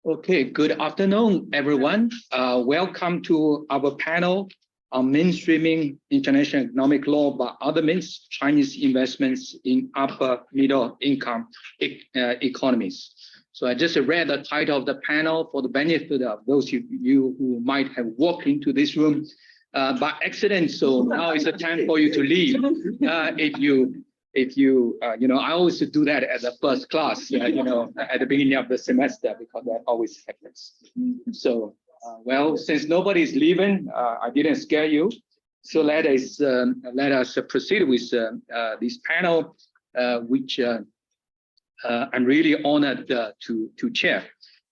Okay, good afternoon, everyone. Welcome to our panel on mainstreaming international economic law by other means, Chinese investments in upper middle income economies. So I just read the title of the panel for the benefit of those of you who might have walked into this room by accident. So now is the time for you to leave. If you I always do that at the first class, at the beginning of the semester, because that always happens. So, well, since nobody's leaving, I didn't scare you. So let us proceed with this panel, which I'm really honored to chair.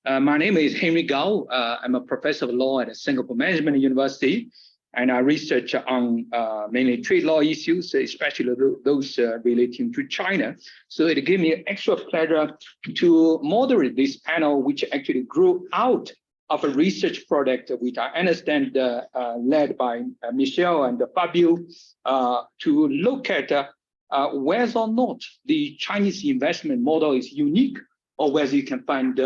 My name is Henry Gao. I'm a professor of law at Singapore Management University. And I research on mainly trade law issues, especially those relating to China. So it gave me extra pleasure to moderate this panel, which actually grew out of a research project, which I understand led by Michelle and Fabio, to look at whether or not the Chinese investment model is unique, or whether you can find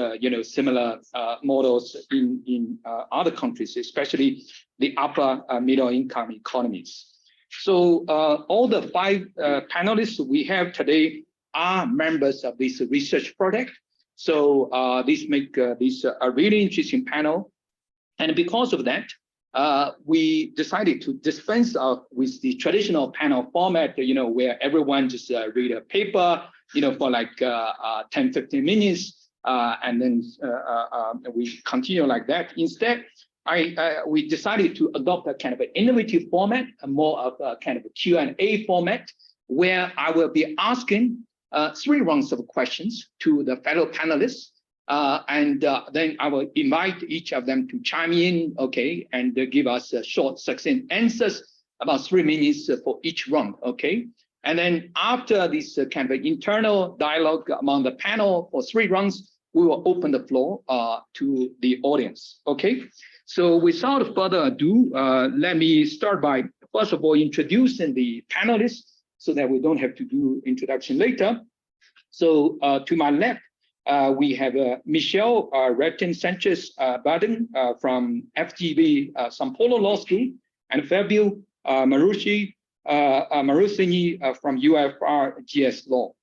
similar models in other countries, especially the upper middle income economies. So all the five panelists we have today are members of this research project. So this make this a really interesting panel. And because of that, we decided to dispense with the traditional panel format, where everyone just read a paper, for like 10, 15 minutes, and then we continue like that. Instead, we decided to adopt a kind of an innovative format, more of a kind of a Q&A format, where I will be asking 3 rounds of questions to the fellow panelists, and then I will invite each of them to chime in, okay, and give us short, succinct answers, about 3 minutes for each round, okay? And then after this kind of internal dialogue among the panel for 3 rounds, we will open the floor to the audience, okay? So without further ado, let me start by, first of all, introducing the panelists so that we don't have to do introduction later. So to my left, we have Michelle Ratton Sanchez-Badin from FGV Sao Paulo Law School, and Fabio Morosini from UFRGS Law.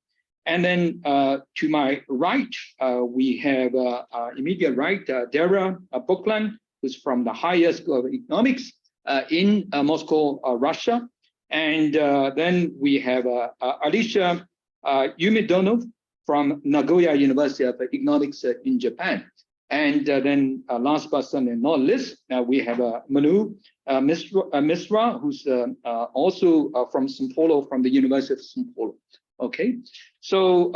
And then to my right, we have immediate right, Daria Boklan, who's from the Higher School of Economics in Moscow, Russia. And then we have Alisher Umirdinov from Nagoya University of Economics in Japan. And then last but certainly not least, we have Manu Misra, who's also from Sao Paulo, from the University of Sao Paulo. Okay, so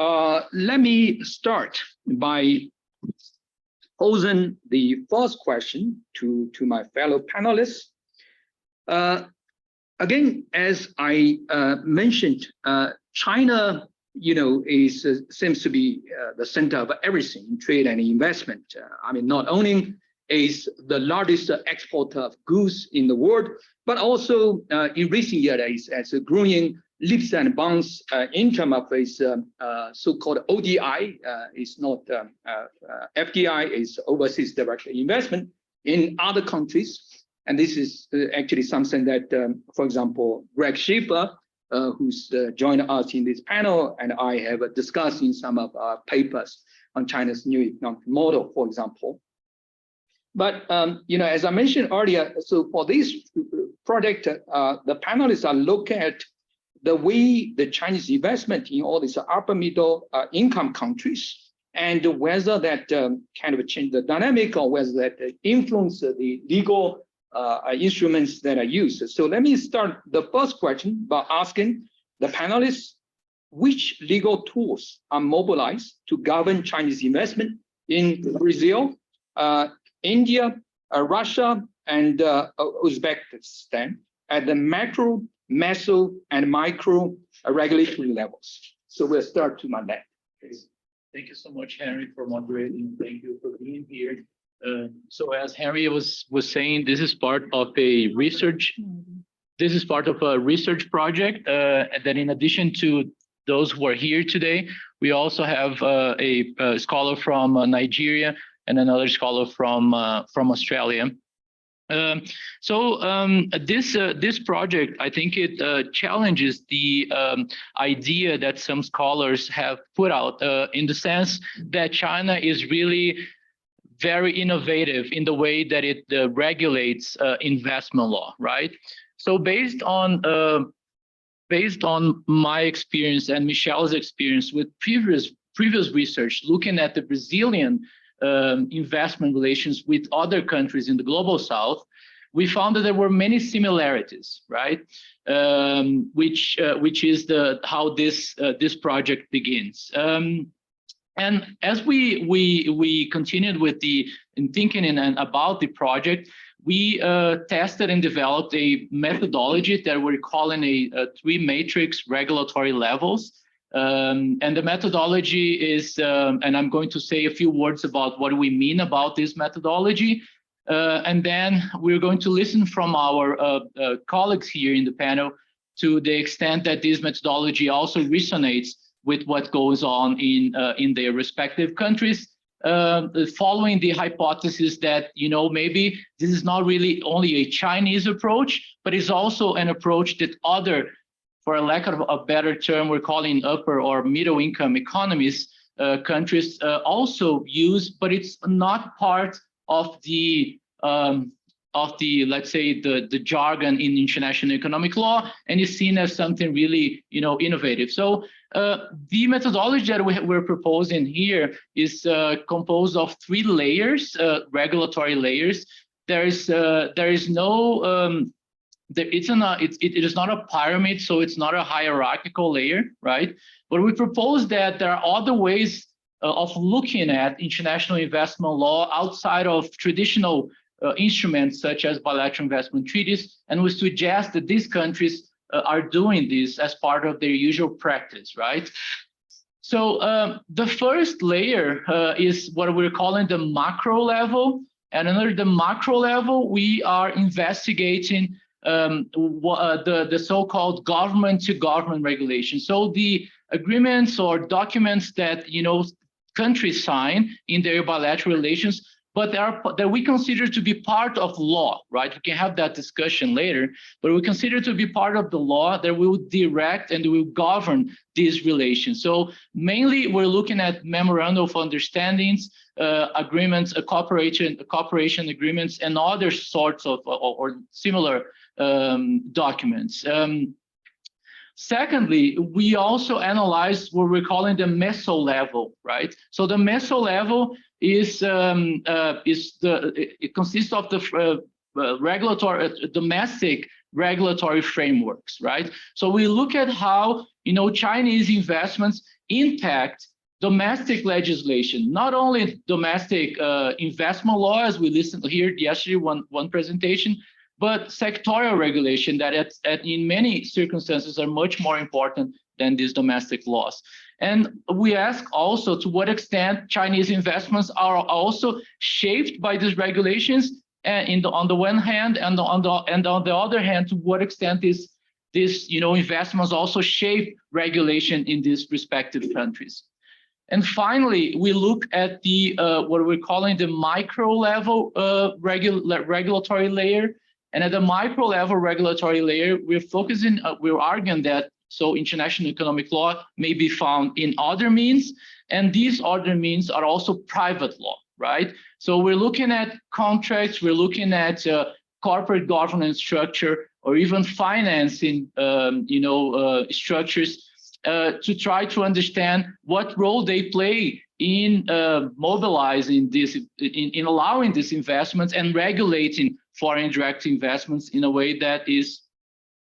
let me start by posing the first question to my fellow panelists. Again, as I mentioned, China, seems to be the center of everything in trade and investment. I mean, not only is the largest exporter of goods in the world, but also in recent years as a growing leaps and bounds in terms of its so-called ODI, is not FDI, is overseas direct investment in other countries. And this is actually something that, for example, Greg Schiffer, who's joined us in this panel, and I have discussed in some of our papers on China's new economic model, for example. But, as I mentioned earlier, so for this project, the panelists are looking at the way the Chinese investment in all these upper middle income countries, and whether that kind of change the dynamic, or whether that influence the legal instruments that are used. So let me start the first question by asking the panelists, which legal tools are mobilized to govern Chinese investment in Brazil, India, Russia, and Uzbekistan at the macro, meso, and micro regulatory levels? So we'll start to my left. Thank you so much, Henry, for moderating. Thank you for being here. So as Henry was saying, this is part of a research. This is part of a research project that, in addition to those who are here today. We also have a scholar from Nigeria and another scholar from Australia. This project, I think it challenges the idea that some scholars have put out in the sense that China is really very innovative in the way that it regulates investment law, right? So based on my experience and Michelle's experience with previous research, looking at the Brazilian investment relations with other countries in the global south, we found that there were many similarities, right? Which is how this project begins. And as we continued with thinking about the project, we tested and developed a methodology that we're calling a 3-matrix regulatory levels. And the methodology is, and I'm going to say a few words about what we mean about this methodology. And then we're going to listen from our colleagues here in the panel to the extent that this methodology also resonates with what goes on in their respective countries, following the hypothesis that, you know, maybe this is not really only a Chinese approach, but it's also an approach that other, for a lack of a better term, we're calling upper or middle income economies, countries also use, but it's not part of the let's say the jargon in international economic law, and is seen as something really, you know, innovative. So the methodology that we're proposing here is composed of 3 layers, regulatory layers. There is no it is not a pyramid, so it's not a hierarchical layer, right? But we propose that there are other ways of looking at international investment law outside of traditional instruments such as bilateral investment treaties, and we suggest that these countries are doing this as part of their usual practice, right? So the first layer is what we're calling the macro level, and under the macro level, we are investigating the so-called government-to-government regulation. So the agreements or documents that, you know, countries sign in their bilateral relations, but that we consider to be part of law, right? We can have that discussion later, but we consider to be part of the law that will direct and will govern these relations. So mainly we're looking at memorandum of understandings, agreements, cooperation agreements, and other sorts of or similar documents. Secondly, we also analyze what we're calling the meso level, right? So the meso level is it consists of the domestic regulatory frameworks, right? So we look at how, you know, Chinese investments impact domestic legislation, not only domestic investment law, as we listened to here yesterday, one presentation, but sectorial regulation that in many circumstances are much more important than these domestic laws. And we ask also to what extent Chinese investments are also shaped by these regulations, and on the one hand, and on the other hand, to what extent this you know, investments also shape regulation in these respective countries. And finally, we look at the what we're calling the micro level regulatory layer. And at the micro level regulatory layer, we're arguing that so international economic law may be found in other means, and these other means are also private law, right? So we're looking at contracts, we're looking at corporate governance structure, or even financing, you know, structures to try to understand what role they play in mobilizing this, in allowing these investments and regulating foreign direct investments in a way that is,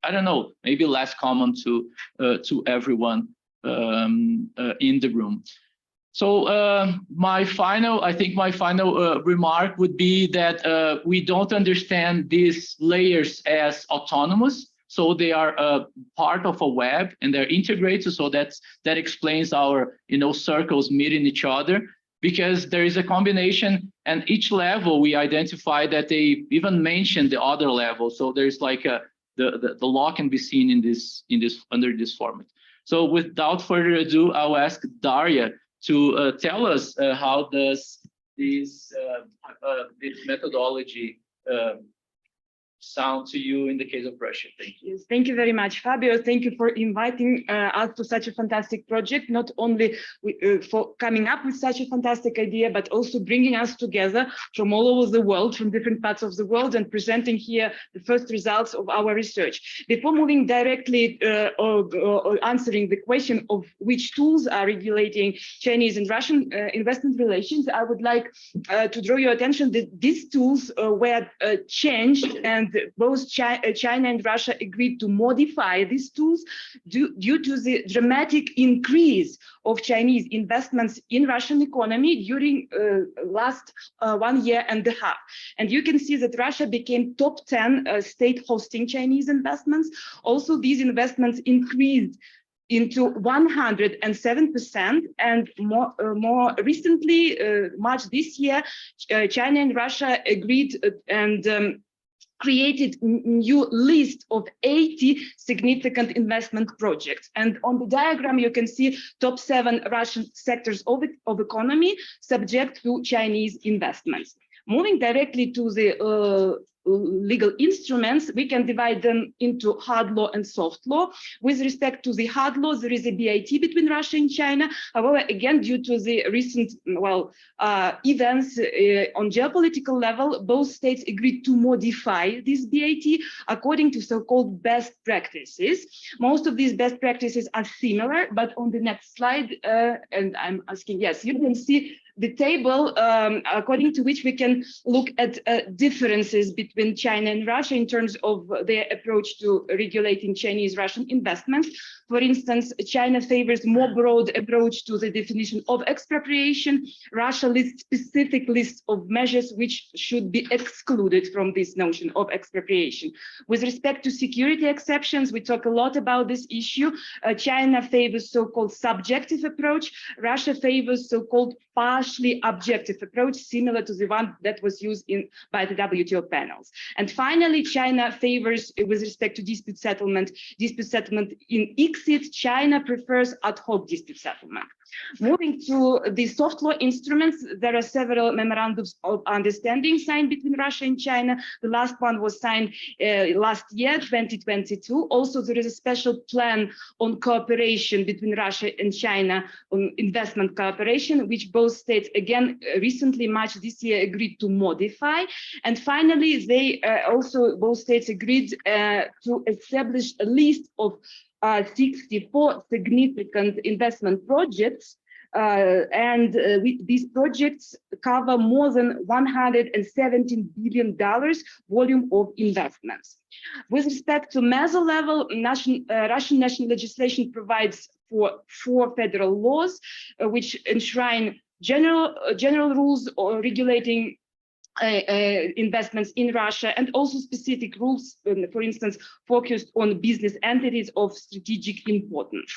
I don't know, maybe less common to everyone in the room. So my final remark would be that we don't understand these layers as autonomous. So they are part of a web and they're integrated. So that explains our, you know, circles meeting each other, because there is a combination, and each level we identify that they even mention the other level. So there's like the law can be seen in this under this format. So without further ado, I'll ask Daria to tell us how does this methodology sound to you in the case of Russia. Thank you. Yes, thank you very much, Fabio. Thank you for inviting us to such a fantastic project, not only for coming up with such a fantastic idea, but also bringing us together from all over the world, from different parts of the world, and presenting here the first results of our research. Before moving directly or answering the question of which tools are regulating Chinese and Russian investment relations, I would like to draw your attention that these tools were changed, and both China and Russia agreed to modify these tools due to the dramatic increase of Chinese investments in Russian economy during last 1 year and a half. And you can see that Russia became top 10 state hosting Chinese investments. Also, these investments increased into 107%, and more recently, March this year, China and Russia agreed and created new list of 80 significant investment projects. And on the diagram, you can see top 7 Russian sectors of economy subject to Chinese investments. Moving directly to the legal instruments, we can divide them into hard law and soft law. With respect to the hard law, there is a BIT between Russia and China. However, again, due to the recent events on geopolitical level, both states agreed to modify this BIT according to so-called best practices. Most of these best practices are similar, but on the next slide, and I'm asking, yes, you can see the table according to which we can look at differences between China and Russia in terms of their approach to regulating Chinese-Russian investments. For instance, China favors more broad approach to the definition of expropriation. Russia lists specific lists of measures which should be excluded from this notion of expropriation. With respect to security exceptions, we talk a lot about this issue. China favors so-called subjective approach. Russia favors so-called partially objective approach, similar to the one that was used by the WTO panels. And finally, China favors, with respect to dispute settlement in ICSID. China prefers ad hoc dispute settlement. Moving to the soft law instruments, there are several memorandums of understanding signed between Russia and China. The last one was signed last year, 2022. Also, there is a special plan on cooperation between Russia and China on investment cooperation, which both states, again, recently, March this year, agreed to modify. And finally, they also, both states agreed to establish a list of 64 significant investment projects, these projects cover more than $117 billion volume of investments. With respect to meso level, Russian national legislation provides for 4 federal laws, which enshrine general rules or regulating investments in Russia, and also specific rules, for instance, focused on business entities of strategic importance.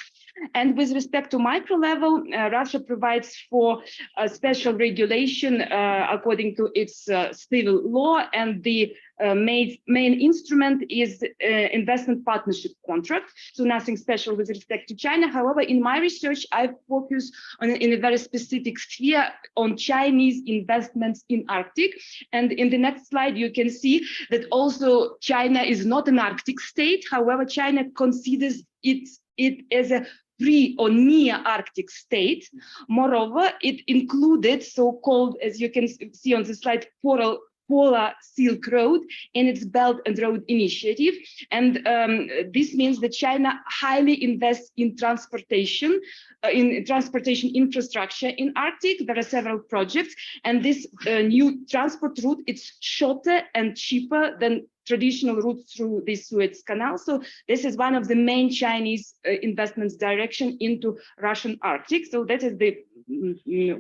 And with respect to micro level, Russia provides for a special regulation according to its civil law, and the main instrument is investment partnership contract. So nothing special with respect to China. However, in my research, I focus in a very specific sphere on Chinese investments in Arctic. And in the next slide, you can see that also China is not an Arctic state. However, China considers it as a pre or near Arctic state. Moreover, it included so-called, as you can see on the slide, Polar Silk Road in its Belt and Road Initiative. And this means that China highly invests in transportation infrastructure in Arctic. There are several projects, and this new transport route, it's shorter and cheaper than traditional routes through the Suez Canal. So this is one of the main Chinese investments direction into Russian Arctic. So that is the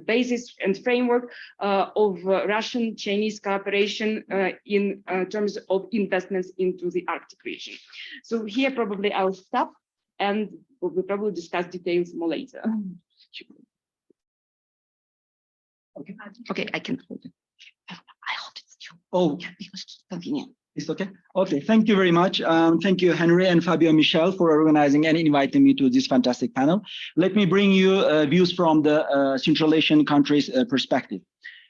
basis and framework of Russian-Chinese cooperation in terms of investments into the Arctic region. So here probably I'll stop, and we'll probably discuss details more later. Okay, I can hold it. I hold it. Oh, because it's convenient. It's okay? Okay, thank you very much. Thank you, Henry and Fabio and Michelle, for organizing and inviting me to this fantastic panel. Let me bring you views from the Central Asian countries' perspective.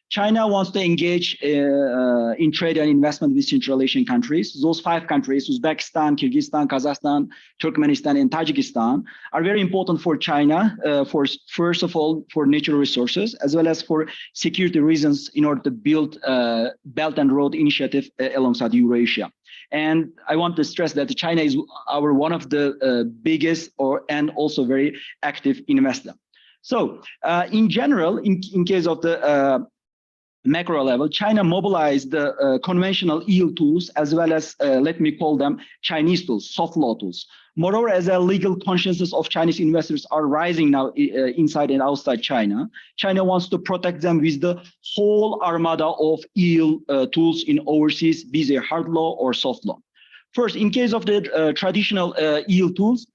China wants to engage in trade and investment with Central Asian countries. Those 5 countries, Uzbekistan, Kyrgyzstan, Kazakhstan, Turkmenistan, and Tajikistan, are very important for China, first of all, for natural resources, as well as for security reasons in order to build Belt and Road Initiative alongside Eurasia. And I want to stress that China is one of the biggest and also very active investor. So in general, in case of the macro level, China mobilized the conventional EU tools as well as, let me call them Chinese tools, soft law tools. Moreover, as a legal consciousness of Chinese investors are rising now inside and outside China, China wants to protect them with the whole armada of EU tools in overseas, be they hard law or soft law. First, in case of the traditional EU tools,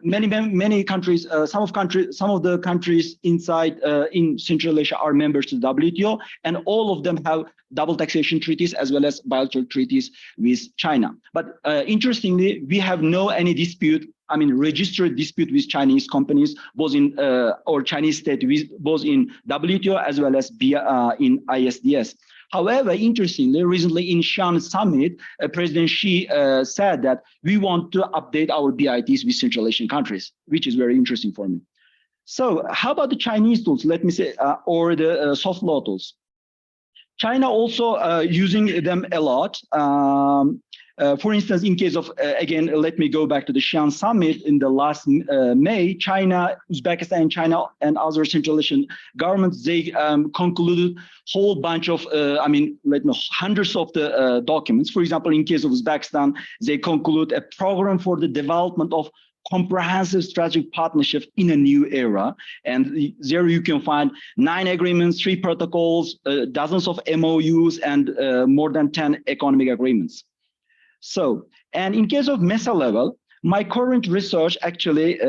many countries, some of the countries inside in Central Asia are members to the WTO, and all of them have double taxation treaties as well as bilateral treaties with China. But interestingly, we have any dispute. I mean, registered dispute with Chinese companies, both in or Chinese state, both in WTO as well as in ISDS. However, interestingly, recently in Xi'an summit, President Xi said that we want to update our BITs with Central Asian countries, which is very interesting for me. So how about the Chinese tools, let me say, or the soft law tools? China also using them a lot. For instance, in case of, again, let me go back to the Xi'an summit in the last May, China, Uzbekistan, China, and other Central Asian governments, they concluded whole bunch of, hundreds of the documents. For example, in case of Uzbekistan, they conclude a program for the development of comprehensive strategic partnership in a new era. And there you can find 9 agreements, 3 protocols, dozens of MOUs, and more than 10 economic agreements. So, and in case of MESA level, my current research actually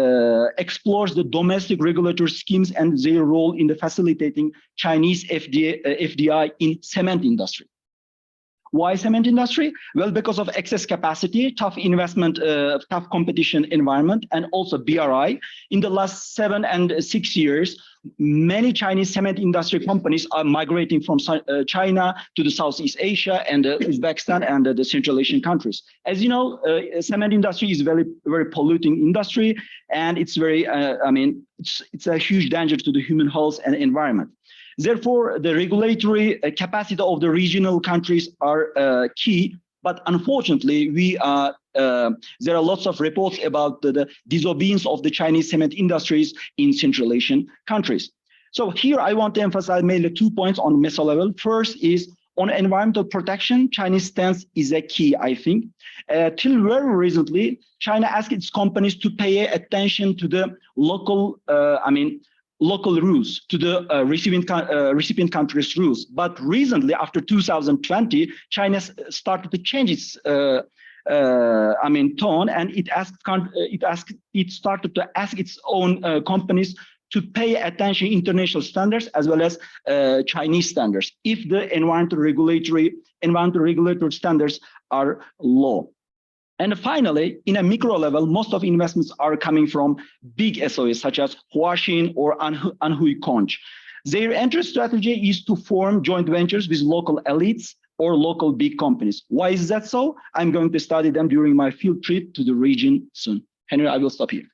explores the domestic regulatory schemes and their role in the facilitating Chinese FDI in cement industry. Why cement industry? Well, because of excess capacity, tough investment, tough competition environment, and also BRI. In the last 7 and 6 years, many Chinese cement industry companies are migrating from China to the Southeast Asia and Uzbekistan and the Central Asian countries. As you know, cement industry is very polluting industry, and it's very, it's a huge danger to the human health and environment. Therefore, the regulatory capacity of the regional countries are key, but unfortunately, there are lots of reports about the disobedience of the Chinese cement industries in Central Asian countries. So here I want to emphasize mainly 2 points on MESA level. First is on environmental protection, Chinese stance is a key, I think. Till very recently, China asked its companies to pay attention to the local, local rules, to the recipient countries' rules. But recently, after 2020, China started to change its tone, and it started to ask its own companies to pay attention to international standards as well as Chinese standards if the environmental regulatory standards are low. And finally, in a micro level, most of investments are coming from big SOEs such as Huaxin or Anhui Conch. Their entry strategy is to form joint ventures with local elites or local big companies. Why is that so? I'm going to study them during my field trip to the region soon. Henry, I will stop here.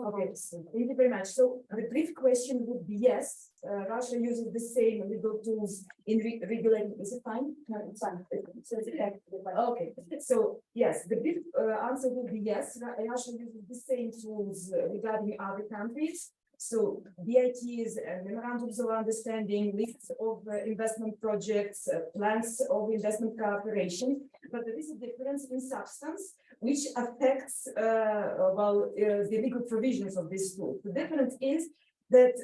Okay, so thank you very much. So the brief question would be yes, Russia uses the same legal tools in regulating. Is it fine? No, it's fine. Okay, so yes, the brief answer would be yes. Russia uses the same tools regarding other countries. So BITs and memorandums of understanding, lists of investment projects, plans of investment cooperation, but there is a difference in substance which affects the legal provisions of this tool. The difference is that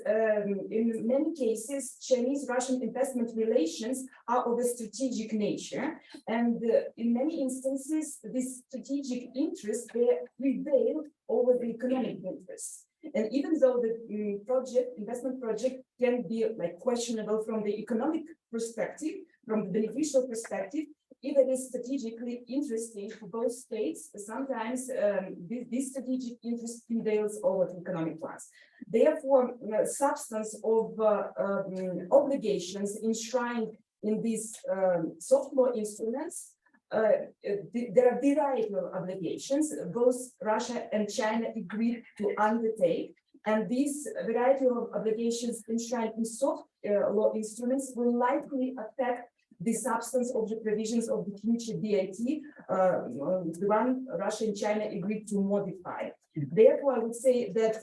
in many cases, Chinese-Russian investment relations are of a strategic nature, and in many instances, this strategic interest prevail over the economic interests. And even though the investment project can be like questionable from the economic perspective, from the beneficial perspective, if it is strategically interesting for both states, sometimes this strategic interest prevails over the economic ones. Therefore, substance of obligations enshrined in these soft law instruments, there are variety of obligations both Russia and China agreed to undertake, and these variety of obligations enshrined in soft law instruments will likely affect the substance of the provisions of the future BIT, the one Russia and China agreed to modify. Therefore, I would say that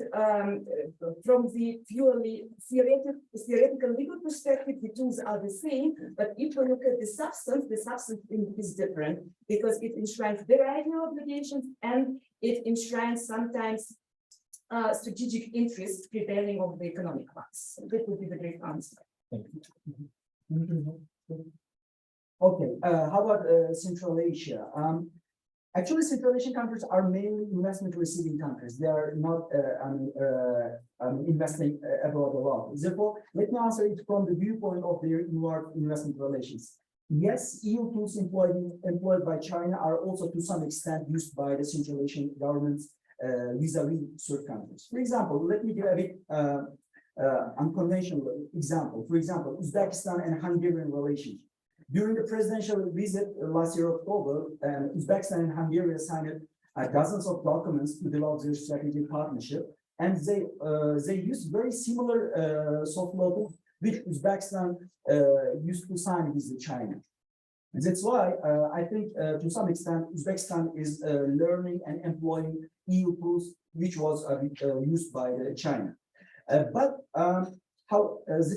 from the purely theoretical legal perspective, the tools are the same, but if we look at the substance is different because it enshrines variety of obligations and it enshrines sometimes strategic interests prevailing over the economic ones. That would be the brief answer. Okay, how about Central Asia? Actually, Central Asian countries are mainly investment receiving countries. They are not investing abroad a lot. Therefore, let me answer it from the viewpoint of their inward investment relations. Yes, EU tools employed by China are also to some extent used by the Central Asian governments vis-a-vis third countries. For example, let me give a bit unconventional example. For example, Uzbekistan and Hungarian relations. During the presidential visit last year, October, Uzbekistan and Hungary signed dozens of documents to develop their strategic partnership, and they used very similar soft law tools which Uzbekistan used to sign with China. And that's why I think to some extent Uzbekistan is learning and employing EU tools which was used by China. That's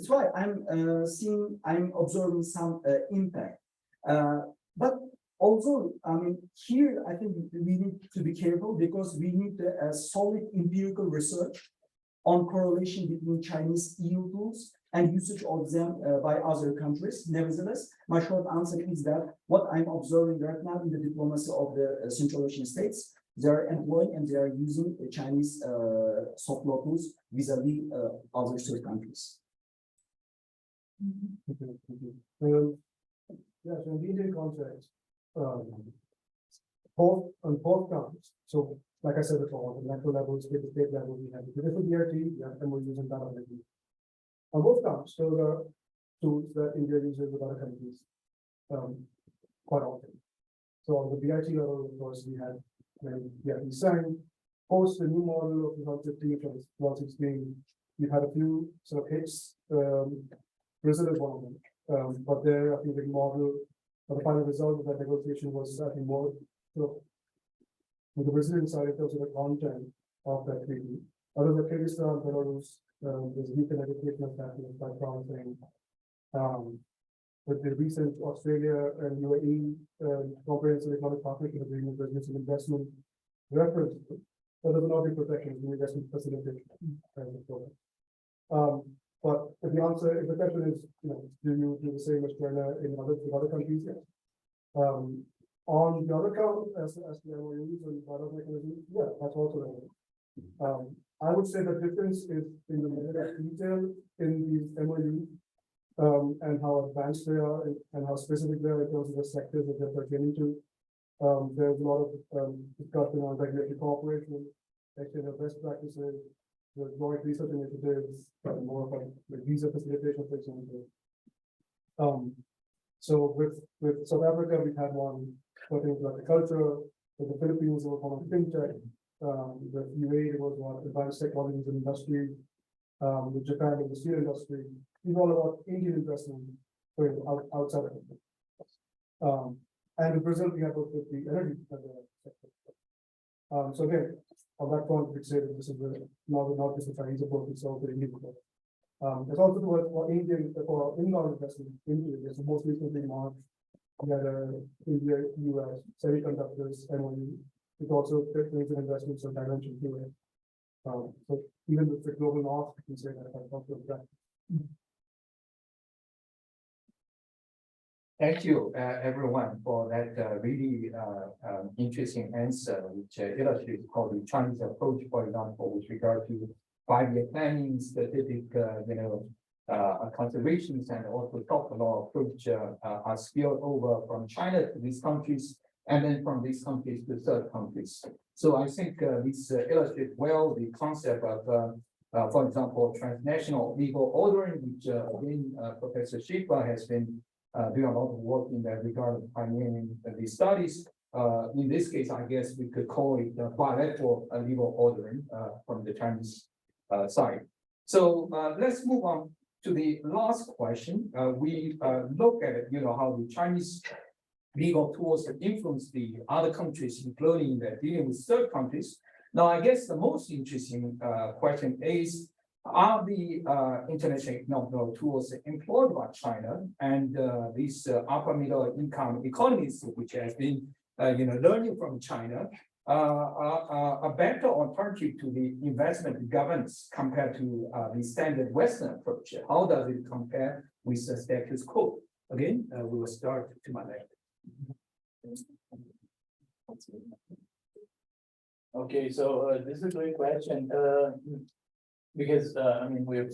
why I'm observing some impact. But also, here I think we need to be careful because we need a solid empirical research on correlation between Chinese EU tools and usage of them by other countries. Nevertheless, my short answer is that what I'm observing right now in the diplomacy of the Central Asian states, they are employing and they are using the Chinese soft law tools vis-a-vis other third countries. Yes, in the Indian context, both counts. So, like I said before, on the macro level, state level, we have the beautiful BRT, we have MOUs and data. On both counts, there are tools that India uses with other countries quite often. So on the BRT level, of course, we had we signed post the new model of 2015 from 2016. We've had a few sort of hits. Brazil is one of them. But there, I think the model or the final result of that negotiation was, I think, more with the Brazilian side in terms of the content of that treaty. Other than Kyrgyzstan, Belarus, there's youth and education happening quite promising. With the recent Australia and UAE comprehensive economic partnership agreement, there's some investment reference, but there's not be protection, the investment facilitation. But if the answer, if the question is, do you do the same as China in other countries? Yes. On the other count, as the MOUs and other mechanisms, yeah, that's also relevant. I would say the difference is in the level of detail in these MOUs and how advanced they are and how specific they are in terms of the sectors that they're pertaining to. There's a lot of discussion on regulatory cooperation, exchange of best practices, the joint research initiatives, more of like visa facilitation, for example. So with South Africa, we've had one for things like the culture. With the Philippines, we're on fintech. with UAE, there was what advanced technologies and industry, with Japan in the steel industry. These are all about Indian investment going outside of India. And in Brazil, we have with the energy sector. So again, on that front, we say that this is not just a Chinese approach, it's also the Indian approach. There's also for inbound investment into India. So most recently in March, we had India, US, semiconductors, MOU. It also brings in investments of dimension to it. So even with the global north, we can say that I talked about that. Thank you, everyone, for that really interesting answer, which illustrates how the Chinese approach, for example, with regard to 5-year planning, specific, conservations, and also top law approach are spilled over from China to these countries, and then from these countries to third countries. So I think this illustrates well the concept of, for example, transnational legal ordering, which again, Professor Shifa has been doing a lot of work in that regard of pioneering these studies. In this case, I guess we could call it bilateral legal ordering from the Chinese side. So let's move on to the last question. We look at it, how the Chinese legal tools influence the other countries, including dealing with third countries. Now, I guess the most interesting question is, are the international economic tools employed by China and these upper middle income economies, which has been learning from China, a better alternative to the investment governance compared to the standard Western approach? How does it compare with the status quo? Again, we will start to my left. Okay, so this is a great question. Because I mean, we're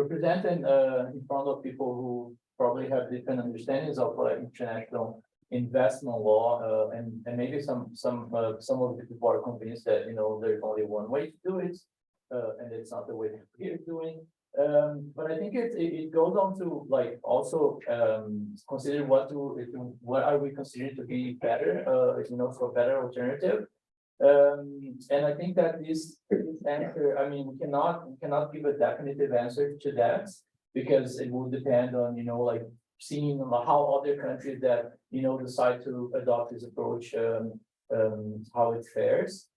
presenting in front of people who probably have different understandings of international investment law, and maybe some of the people are convinced that there's only one way to do it, and it's not the way that we're doing. But I think it goes on to also consider what are we considering to be better, for a better alternative. And I think that this answer, I mean, we cannot give a definitive answer to that, because it will depend on, seeing how other countries that, decide to adopt this approach, how it fares.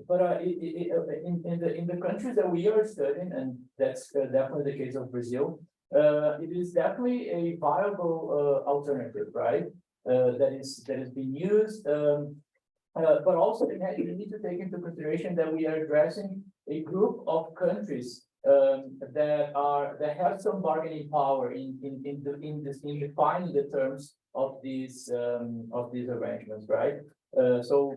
But in the countries that we are studying, and that's definitely the case of Brazil, it is definitely a viable alternative, right? That is being used. But also we need to take into consideration that we are addressing a group of countries that have some bargaining power in defining the terms of these arrangements, right? So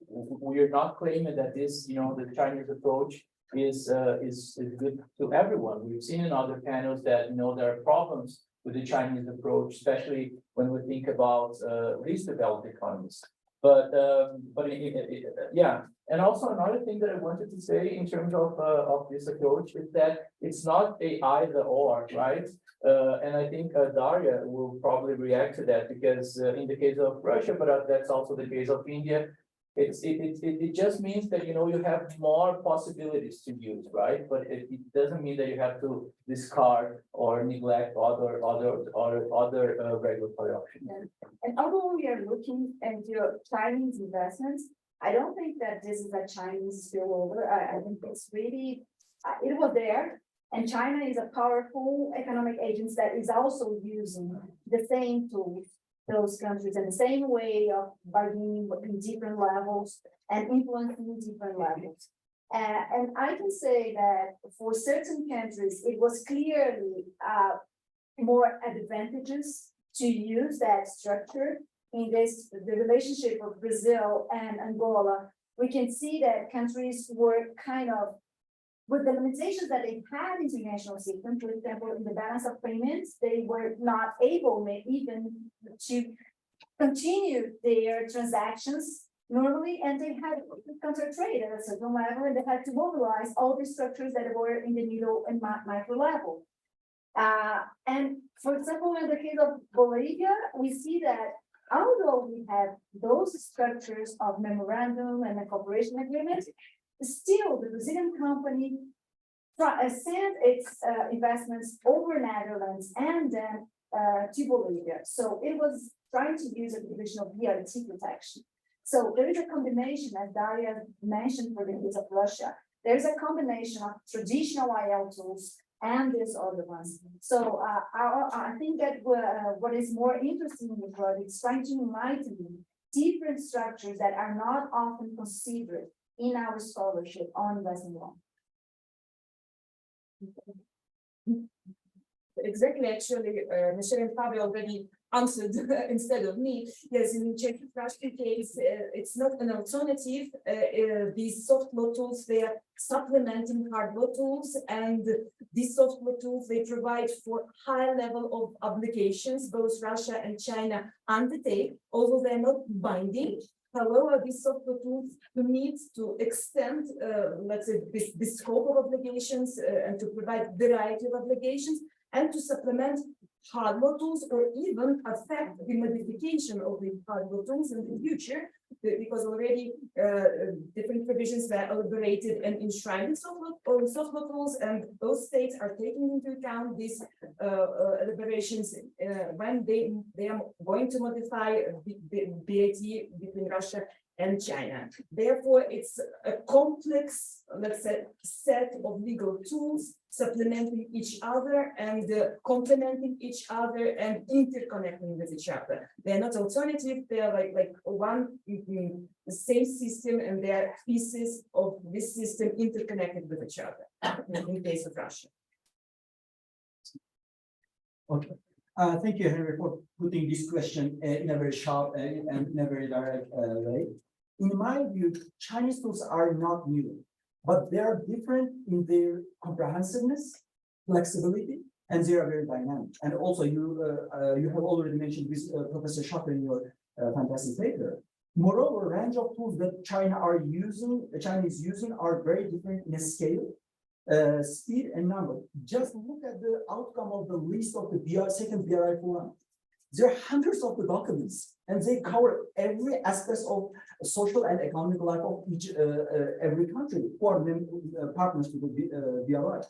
we are not claiming that this, the Chinese approach is good to everyone. We've seen in other panels that there are problems with the Chinese approach, especially when we think about least developed economies. But yeah, and also another thing that I wanted to say in terms of this approach is that it's not a either or, right? And I think Daria will probably react to that, because in the case of Russia, but that's also the case of India, it just means that you have more possibilities to use, right? But it doesn't mean that you have to discard or neglect other regulatory options. And although we are looking at your Chinese investments, I don't think that this is a Chinese spillover. I think it's really it was there, and China is a powerful economic agent that is also using the same tools. Those countries in the same way of bargaining in different levels and influencing different levels. And I can say that for certain countries, it was clearly more advantageous to use that structure. In the relationship of Brazil and Angola, we can see that countries were kind of, with the limitations that they had in the international system, for example, in the balance of payments, they were not able even to continue their transactions normally, and they had counter trade at a certain level, and they had to mobilize all the structures that were in the middle and micro level. And for example, in the case of Bolivia, we see that although we have those structures of memorandum and a cooperation agreement, still the Brazilian company sent its investments over Netherlands and then to Bolivia. So it was trying to use a traditional BIT protection. So there is a combination, as Daria mentioned for the case of Russia, there's a combination of traditional IL tools and these other ones. So I think that what is more interesting in the project is trying to enlighten different structures that are not often considered in our scholarship on investment law. Exactly, actually, Michelle and Fabio already answered instead of me. Yes, in the Czech-Russian case, it's not an alternative. These soft law tools, they are supplementing hard law tools, and these soft law tools, they provide for high level of obligations, both Russia and China undertake, although they're not binding. However, these soft law tools permit to extend, let's say, the scope of obligations and to provide variety of obligations, and to supplement hard law tools, or even affect the modification of the hard law tools in the future, because already different provisions were elaborated and enshrined in soft law tools, and those states are taking into account these elaborations when they are going to modify the BAT between Russia and China. Therefore, it's a complex, let's say, set of legal tools supplementing each other and complementing each other and interconnecting with each other. They're not alternative, they're like one the same system, and they're pieces of this system interconnected with each other in the case of Russia. Okay. Thank you, Henry, for putting this question in a very sharp and in a very direct way. In my view, Chinese tools are not new, but they are different in their comprehensiveness, flexibility, and they are very dynamic. And also, you have already mentioned this, Professor Schachter, in your fantastic paper. Moreover, range of tools that China is using are very different in scale, speed, and number. Just look at the outcome of the list of the second BRI forum. There are hundreds of the documents, and they cover every aspect of social and economic life of each every country who are partners to the BRI.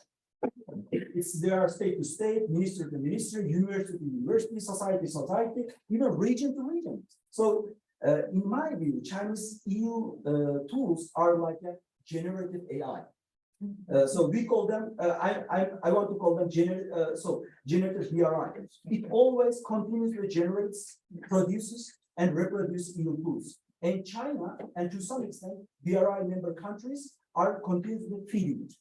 They are state to state, ministry to ministry, university to university, society to society, even region to region. So, in my view, Chinese EU tools are like a generative AI. So we call them, I want to call them generative BRI. It always continuously generates, produces, and reproduces EU tools. And China, and to some extent, BRI member countries are continuously feeding it.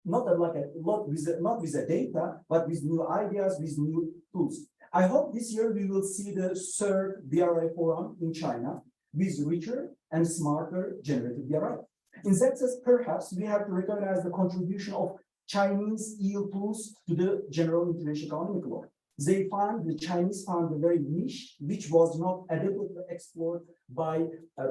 Not with the data, but with new ideas, with new tools. I hope this year we will see the third BRI forum in China with richer and smarter generative BRI. In that sense, perhaps we have to recognize the contribution of Chinese EU tools to the general international economic law. The Chinese found a very niche, which was not adequately explored by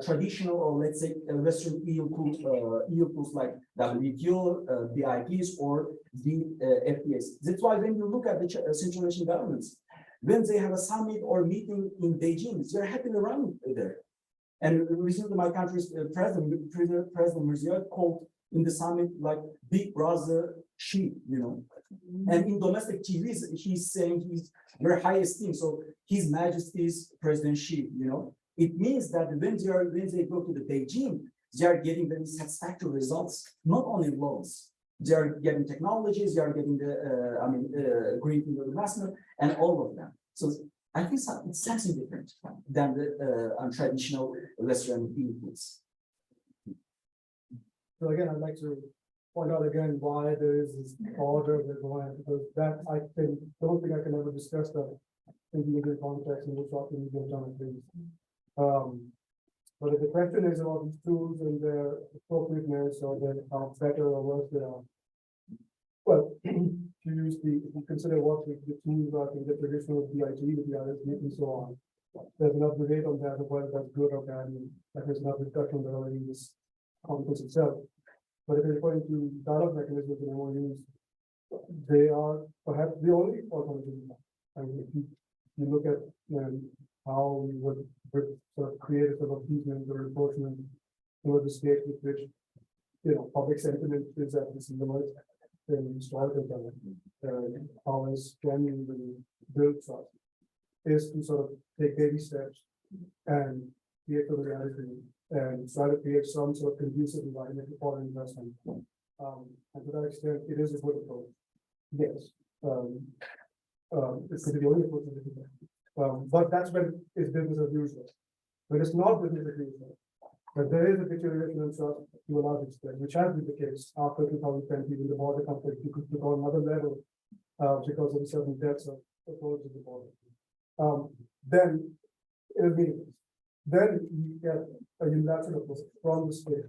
traditional, or let's say Western EU tools like WTO, BIPs, or the FTAs. That's why when you look at the Central Asian governments, when they have a summit or meeting in Beijing, they're happily running there. And recently, my country's President Misra called in the summit like Big Brother Xi, you know. And in domestic TVs, he's saying he's very high esteem. So His Majesty's President Xi, you know. It means that when they go to the Beijing, they are getting very satisfactory results, not only laws. They are getting technologies, they are getting the green investment, and all of them. So I think it's something different than the traditional Western inputs. So again, I'd like to point out again why there is this order that going, because that don't think I can ever discuss that in the medium context, and we'll talk in medium term things. But if the question is about these tools and their appropriateness, or how better or worse they are, well, if you consider what the tools are in the traditional BIT, the ISB, and so on, there's enough debate on that of whether that's good or bad, and there's enough discussion that already in this conference itself. But if you're referring to dialogue mechanisms and MOUs, they are perhaps the only alternative. And if you look at how we would sort of create a sort of appeasement or enforcement toward the state with which, public sentiment is at this level in historical terms. How is genuinely built trust is to sort of take baby steps and create the reality and try to create some sort of conducive environment for investment. And to that extent, it is a good approach. Yes. It's the only approach. But that's when it's business as usual. When it's not business as usual, but there is a deterioration in trust to a large extent, which has been the case after 2020 when the border conflict took on another level because of certain deaths of approach to the border. Then it will be then you get a unilateral approach from the state,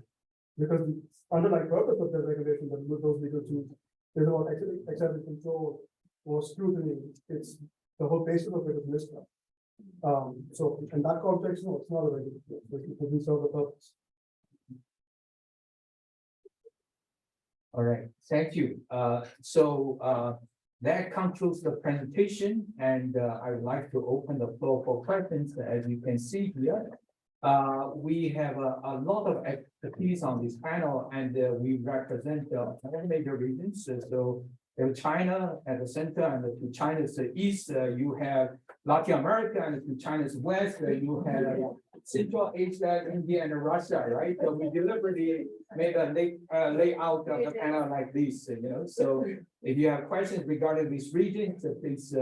because the underlying purpose of the regulation that those legal tools is about excessive control or scrutiny. It's the whole basis of it is mistrust. So in that context, no, it's not a regulation, but it doesn't serve the purpose. All right, thank you. That concludes the presentation, and I would like to open the floor for questions. As you can see here, we have a lot of expertise on this panel, and we represent all major regions. So China at the center, and to China's east, you have Latin America, and to China's west, you have Central Asia, India, and Russia, right? So we deliberately made a layout of the panel like this, So if you have questions regarding these regions, please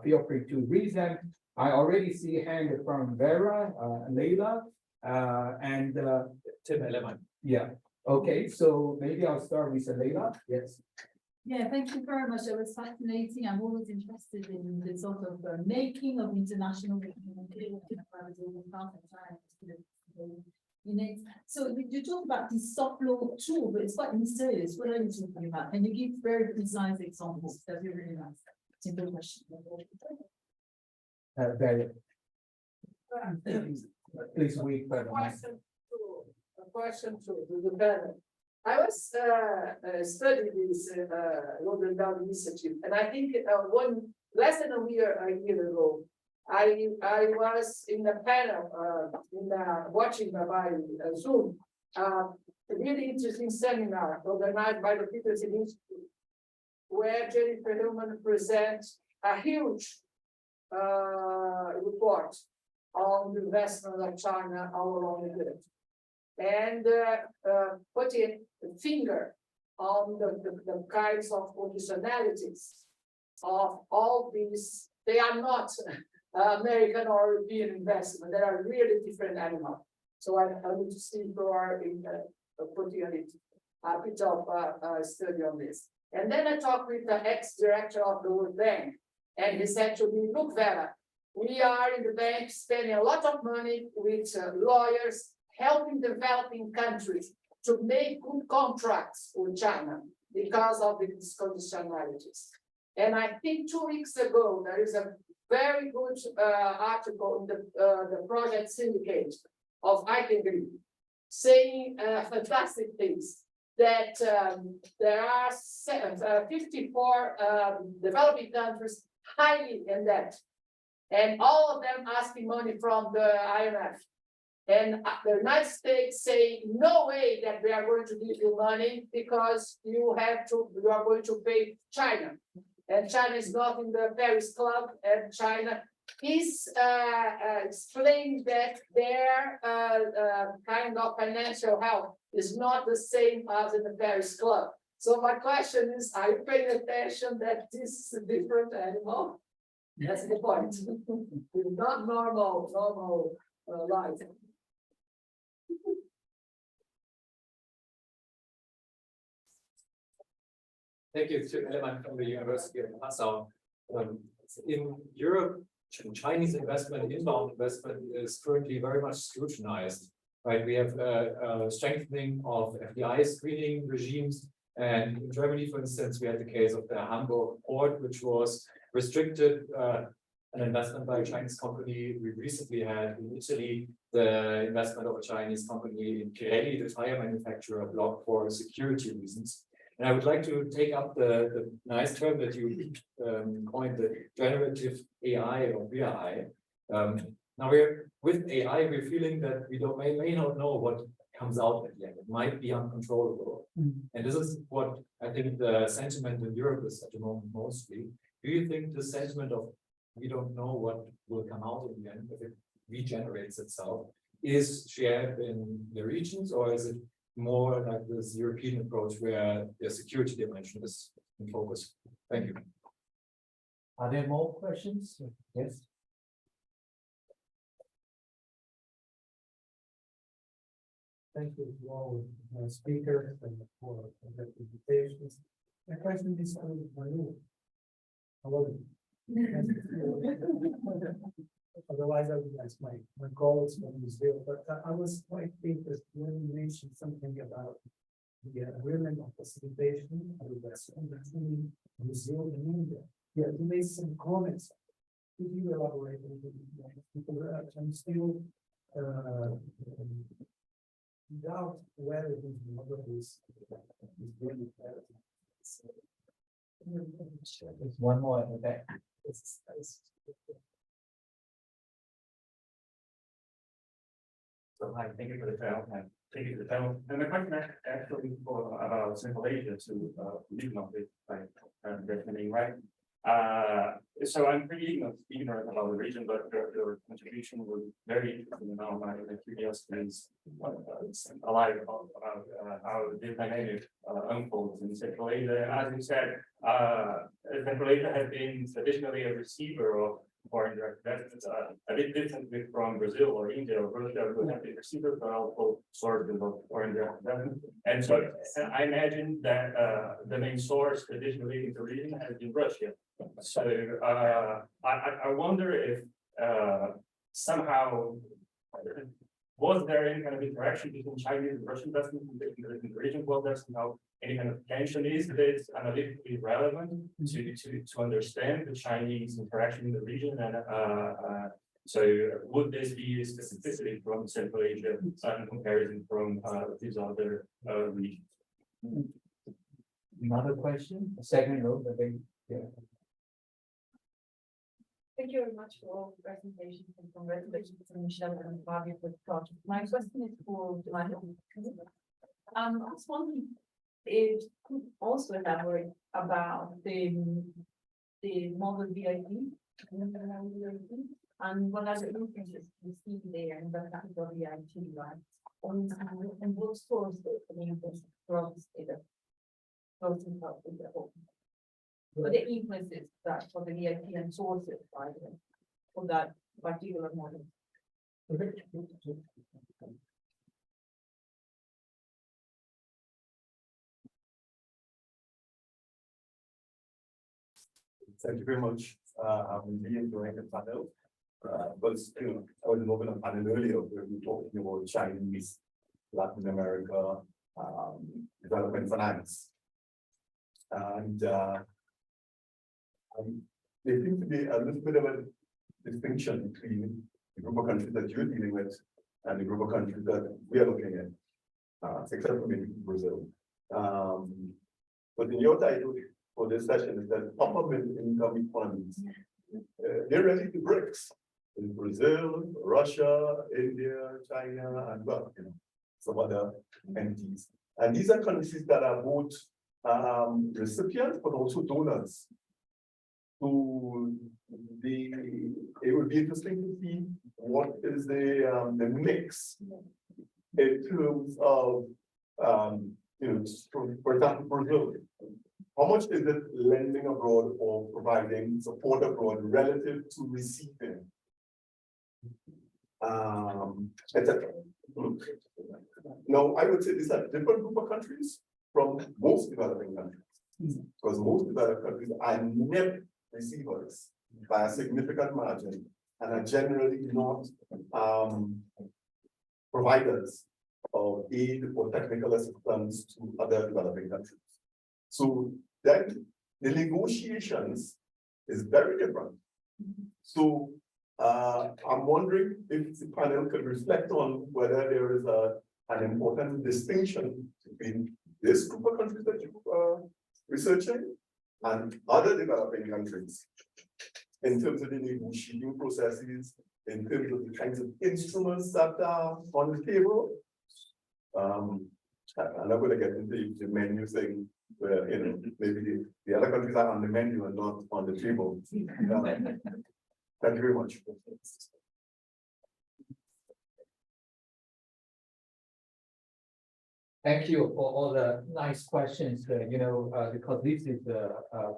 feel free to raise them. I already see a hand from Vera, Leila, and Tim Eleman. Yeah. Okay, so maybe I'll start with Leila. Yes. Yeah, thank you very much. It was fascinating. I'm always interested in the sort of making of international in it. So you talk about the soft law tool, but it's quite mysterious. What are you talking about? Can you give very precise examples? That'd be really nice. Simple question. Daria. Please wait for the question to the panel. I was studying this Golden Dawn initiative, and I think less than a year ago, I was in the panel watching by Zoom a really interesting seminar organized by the People's Institute, where Jennifer Hillman presents a huge report on the investment of China all along the world, and putting a finger on the kinds of conditionalities of all these. They are not American or European investment. They are really different animals. So I need to see for putting a bit of study on this. And then I talked with the ex-director of the World Bank, and he said to me, look, Vera, we are in the bank spending a lot of money with lawyers, helping developing countries to make good contracts with China because of these conditionalities. And I think 2 weeks ago, there is a very good article in the Project Syndicate of I Can Agree, saying fantastic things, that there are 54 developing countries highly in debt, and all of them asking money from the IMF. And the United States say, no way that we are going to give you money because you are going to pay China. And China is not in the Paris Club, and China is explaining that their kind of financial help is not the same as in the Paris Club. So my question is, are you paying attention that this is a different animal? That's the point. Not normal life. Thank you to Eleman from the University of Passau. In Europe, Chinese investment, inbound investment is currently very much scrutinized. Right, we have strengthening of FDI screening regimes, and in Germany, for instance, we had the case of the Hamburg port, which was restricted. An investment by a Chinese company. We recently had in Italy the investment of a Chinese company in Pirelli, the tire manufacturer, blocked for security reasons. And I would like to take up the nice term that you coined, the generative AI or BI. Now with AI, we're feeling that we may not know what comes out at the end. It might be uncontrollable. And this is what I think the sentiment in Europe is at the moment mostly. Do you think the sentiment of we don't know what will come out in the end, if it regenerates itself, is shared in the regions, or is it more like this European approach where the security dimension is in focus? Thank you. Are there more questions? Yes. Thank you to all speakers and for the presentations. My question is to Manu. Hello. Otherwise, I would ask my colleagues from Israel, but I was quite interested when you mentioned something about the agreement of facilitation of the Western between Brazil and India. Yeah, you made some comments. Could you elaborate a little bit? Because I'm still doubt whether this model is really better. There's one more at the back. So hi, thank you for the panel, and thank you for the panel. And the question actually for about Central Asia to Umirdinov, like definitely right. So I'm pretty ignorant about the region, but your contribution was very interesting. Now my curiosity is alive about how the dynamic unfolds in Central Asia. As you said, Central Asia has been traditionally a receiver of foreign direct investments, a bit differently from Brazil or India or Russia, who have been receivers, but also sources of foreign direct investment. And so I imagine that the main source traditionally in the region has been Russia. So I wonder if somehow was there any kind of interaction between Chinese and Russian investment in the region? Was there somehow any kind of tension? Is this analytically relevant to understand the Chinese interaction in the region? And so would this be a specificity from Central Asia in comparison from these other regions? Another question? A second row, I think. Yeah. Thank you very much for all the presentations and congratulations to Michelle and Fabio for the project. My question is for Manu. I was wondering if you could also elaborate about the model VIP and what are the influences you see there in the capital VIP, right? And what sources the influence from the whole. But the influences that for the VIP and sources, right, for that particular model. Thank you very much. I'm really enjoying the panel. But still, I was involved in a panel earlier where we were talking about Chinese, Latin America, development finance. And there seems to be a little bit of a distinction between the group of countries that you're dealing with and the group of countries that we are looking at, except for maybe Brazil. But in your title for this session is that upper middle income economies. They're really the BRICS in Brazil, Russia, India, China, and well, some other entities. And these are countries that are both recipients but also donors. So it would be interesting to see what is the mix in terms of for example, Brazil. How much is it lending abroad or providing support abroad relative to receiving, etc. Now, I would say these are different group of countries from most developing countries, because most developed countries are net receivers by a significant margin and are generally not providers of aid or technical assistance to other developing countries. So then the negotiations is very different. So I'm wondering if the panel could reflect on whether there is an important distinction between this group of countries that you are researching and other developing countries in terms of the negotiating processes, in terms of the kinds of instruments that are on the table. I'm not going to get into the menu thing where, you know, maybe the other countries are on the menu and not on the table. Thank you very much. Thank you for all the nice questions. Because this is the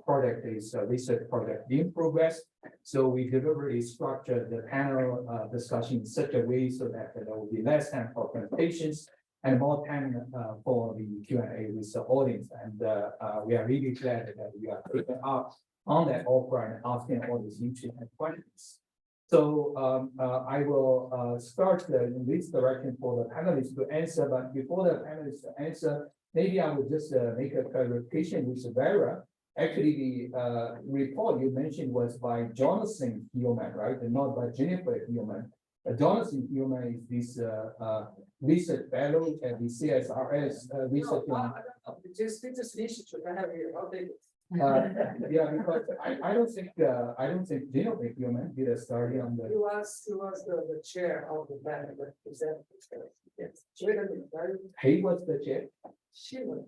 project is a research project in progress. So we deliberately structured the panel discussion in such a way so that there will be less time for presentations and more time for the Q&A with the audience. And we are really glad that you are taking up on that offer and asking all these interesting questions. So I will start in this direction for the panelists to answer, but before the panelists to answer, maybe I will just make a clarification with Daria. Actually, the report you mentioned was by Jonathan Hillman, right? And not by Jennifer Hillman. Jonathan Hillman is this research fellow at the CSRS research. Just institute I have here. I'll take it. Yeah, because I don't think Jennifer Hillman did a study on the. He was the chair of the panel. Yes. He was the chair. She was.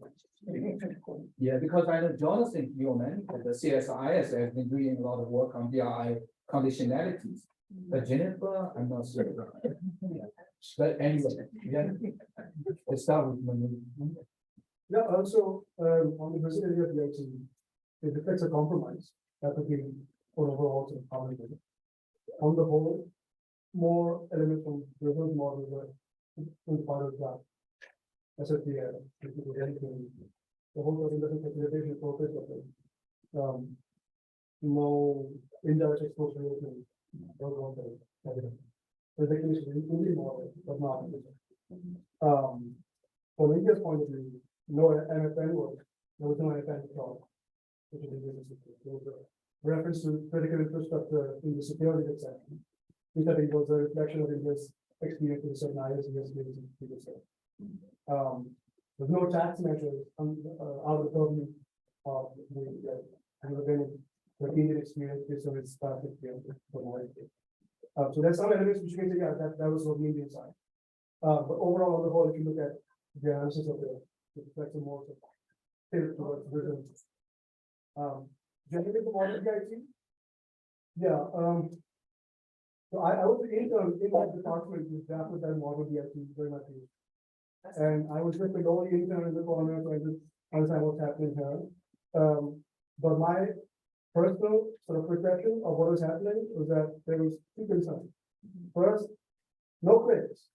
Yeah, because I know Jonathan Hillman at the CSIS has been doing a lot of work on BRI conditionalities. But Jennifer, I'm not sure. But anyway, yeah. Let's start with Manu. Yeah, also on the Brazilian area of the IT, it reflects a compromise that would be overall to the common good. On the whole, more elements from Brazil's model were part of that. As if the whole person doesn't facilitation focus of it. No indirect exposure to those ones that evidence. So the case is really model, but not. From India's point of view, no MFN work, there was no MFN at all. Which is there was a reference to critical infrastructure in the security section, which I think was a reflection of India's experience with certain ISVs in previous years. There's no tax measures out of the purview of the Indian experience based on its past experience. So there's some elements which you can say, yeah, that was on the Indian side. But overall, on the whole, if you look at the analysis of the reflects more tilt towards Britain. Generally, the model IT. Yeah. So I was the intern in that department with drafted that model IT very much. And I was just the only intern in the corner, so I just understand what's happening here. But my personal sort of perception of what was happening was that there was two concerns. First, no claims,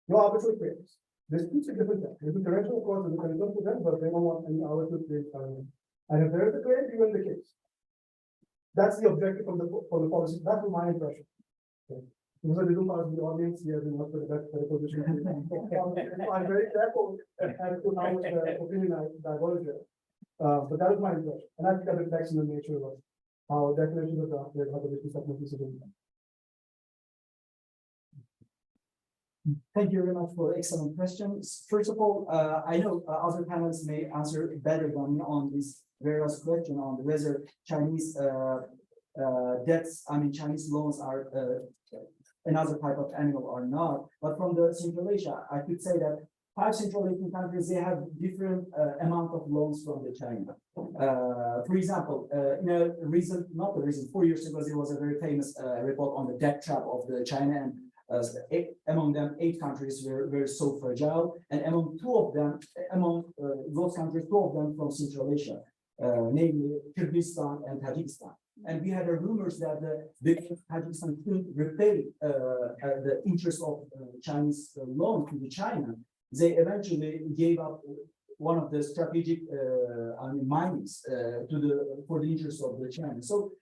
no arbitrary claims. There's two significant things. There's a correction, of course, there's a concern for them, but they don't want any arbitrary claims. And if there is a claim, you win the case. That's the objective from the policy. That's my impression. Okay. Because a little part of the audience here is not for the best position. I'm very careful as to how much opinion I diverge here. But that is my impression. And I think that reflects in the nature of how definitions are drafted, how the business technologies are done. Thank you very much for excellent questions. First of all, I know other panelists may answer better than me on this various question on whether Chinese debts, Chinese loans are another type of animal or not. But from the Central Asia, I could say that 5 Central Asian countries, they have different amount of loans from the China. For example, in a recent, not a recent, 4 years ago, there was a very famous report on the debt trap of the China, and among them, 8 countries were so fragile, and among those countries, 2 of them from Central Asia, namely Kyrgyzstan and Tajikistan. And we had rumors that the Tajikistan couldn't repay the interest of Chinese loan to the China. They eventually gave up one of the strategic minings for the interest of the China. So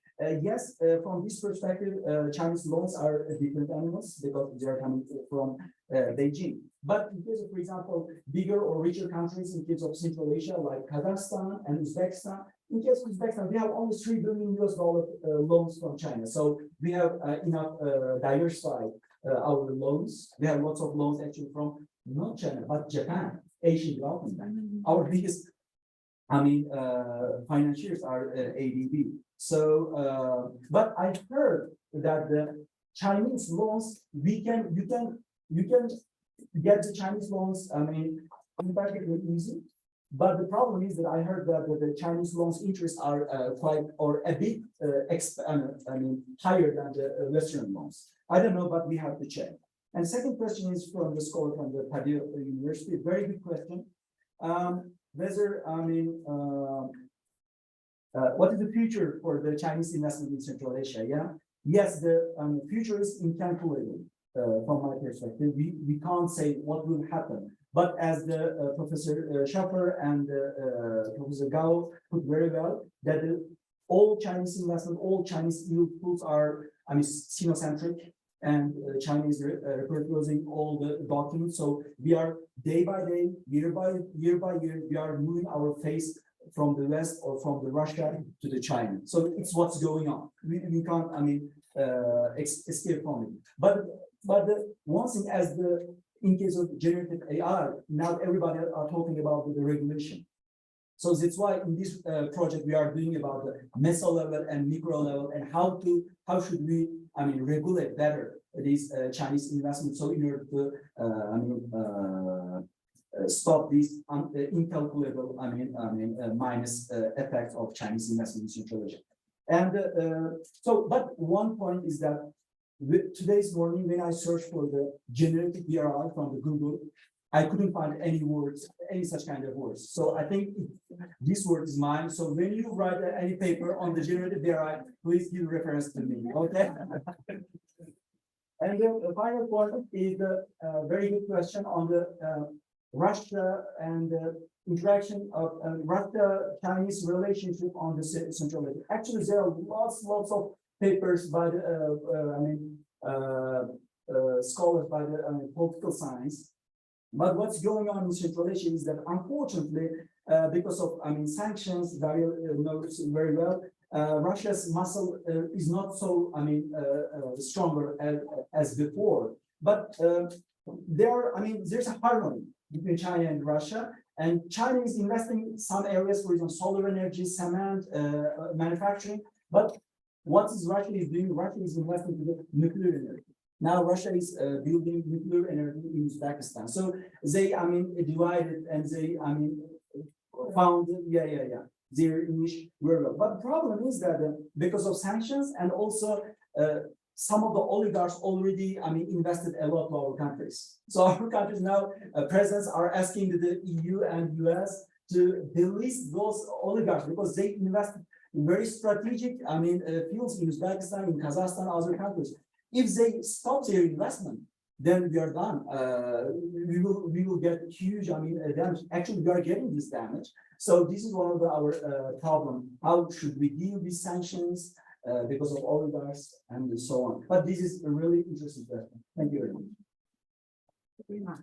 yes, from this perspective, Chinese loans are different animals because they are coming from Beijing. But in case of, for example, bigger or richer countries in case of Central Asia, like Kazakhstan and Uzbekistan, in case of Uzbekistan, we have only $3 billion loans from China. So we have enough diversified our loans. We have lots of loans actually from not China, but Japan, Asian Development Bank. Our biggest, financiers are ADB. So, but I heard that the Chinese loans, you can get the Chinese loans, I mean, comparatively easy. But the problem is that I heard that the Chinese loans interest are quite or a bit higher than the Western loans. I don't know, but we have to check. And second question is from the scholar from the Fabio University. Very good question. What is the future for the Chinese investment in Central Asia? Yeah. Yes, the future is incalculable from my perspective. We can't say what will happen. But as the Professor Schaffer and Professor Gao put very well, that all Chinese investment, all Chinese yield pools are, Sinocentric, and Chinese reproducing all the documents. So we are day by day, year by year, we are moving our face from the West or from the Russia to the China. So it's what's going on. We can't, escape from it. But the one thing, in case of generative AI, now everybody are talking about the regulation. So that's why in this project we are doing about the meso level and micro level, and how should we regulate better these Chinese investments, so in order to stop these incalculable minus effects of Chinese investment in Central Asia. And but one point is that today's morning, when I searched for the generative BRI from the Google, I couldn't find any words, any such kind of words. So I think this word is mine. So when you write any paper on the generative BRI, please give reference to me, okay? And the final point is a very good question on the Russia and the interaction of Russia-Chinese relationship on the Central Asia. Actually, there are lots of papers by the scholars by the political science. But what's going on in Central Asia is that, unfortunately, because of sanctions, Daria knows very well, Russia's muscle is not so stronger as before. But there's a harmony between China and Russia, and China is investing in some areas, for example, solar energy, cement, manufacturing. But what is Russia is doing? Russia is investing in the nuclear energy. Now Russia is building nuclear energy in Uzbekistan. So they, divided and they, found, their niche very well. But the problem is that because of sanctions and also some of the oligarchs already, invested a lot to our countries. So our countries now, presidents are asking the EU and US to delist those oligarchs because they invested in very strategic, fields in Uzbekistan, in Kazakhstan, other countries. If they stop their investment, then we are done. We will get huge, damage. Actually, we are getting this damage. So this is one of our problem. How should we deal with sanctions because of oligarchs and so on? But this is a really interesting question. Thank you very much.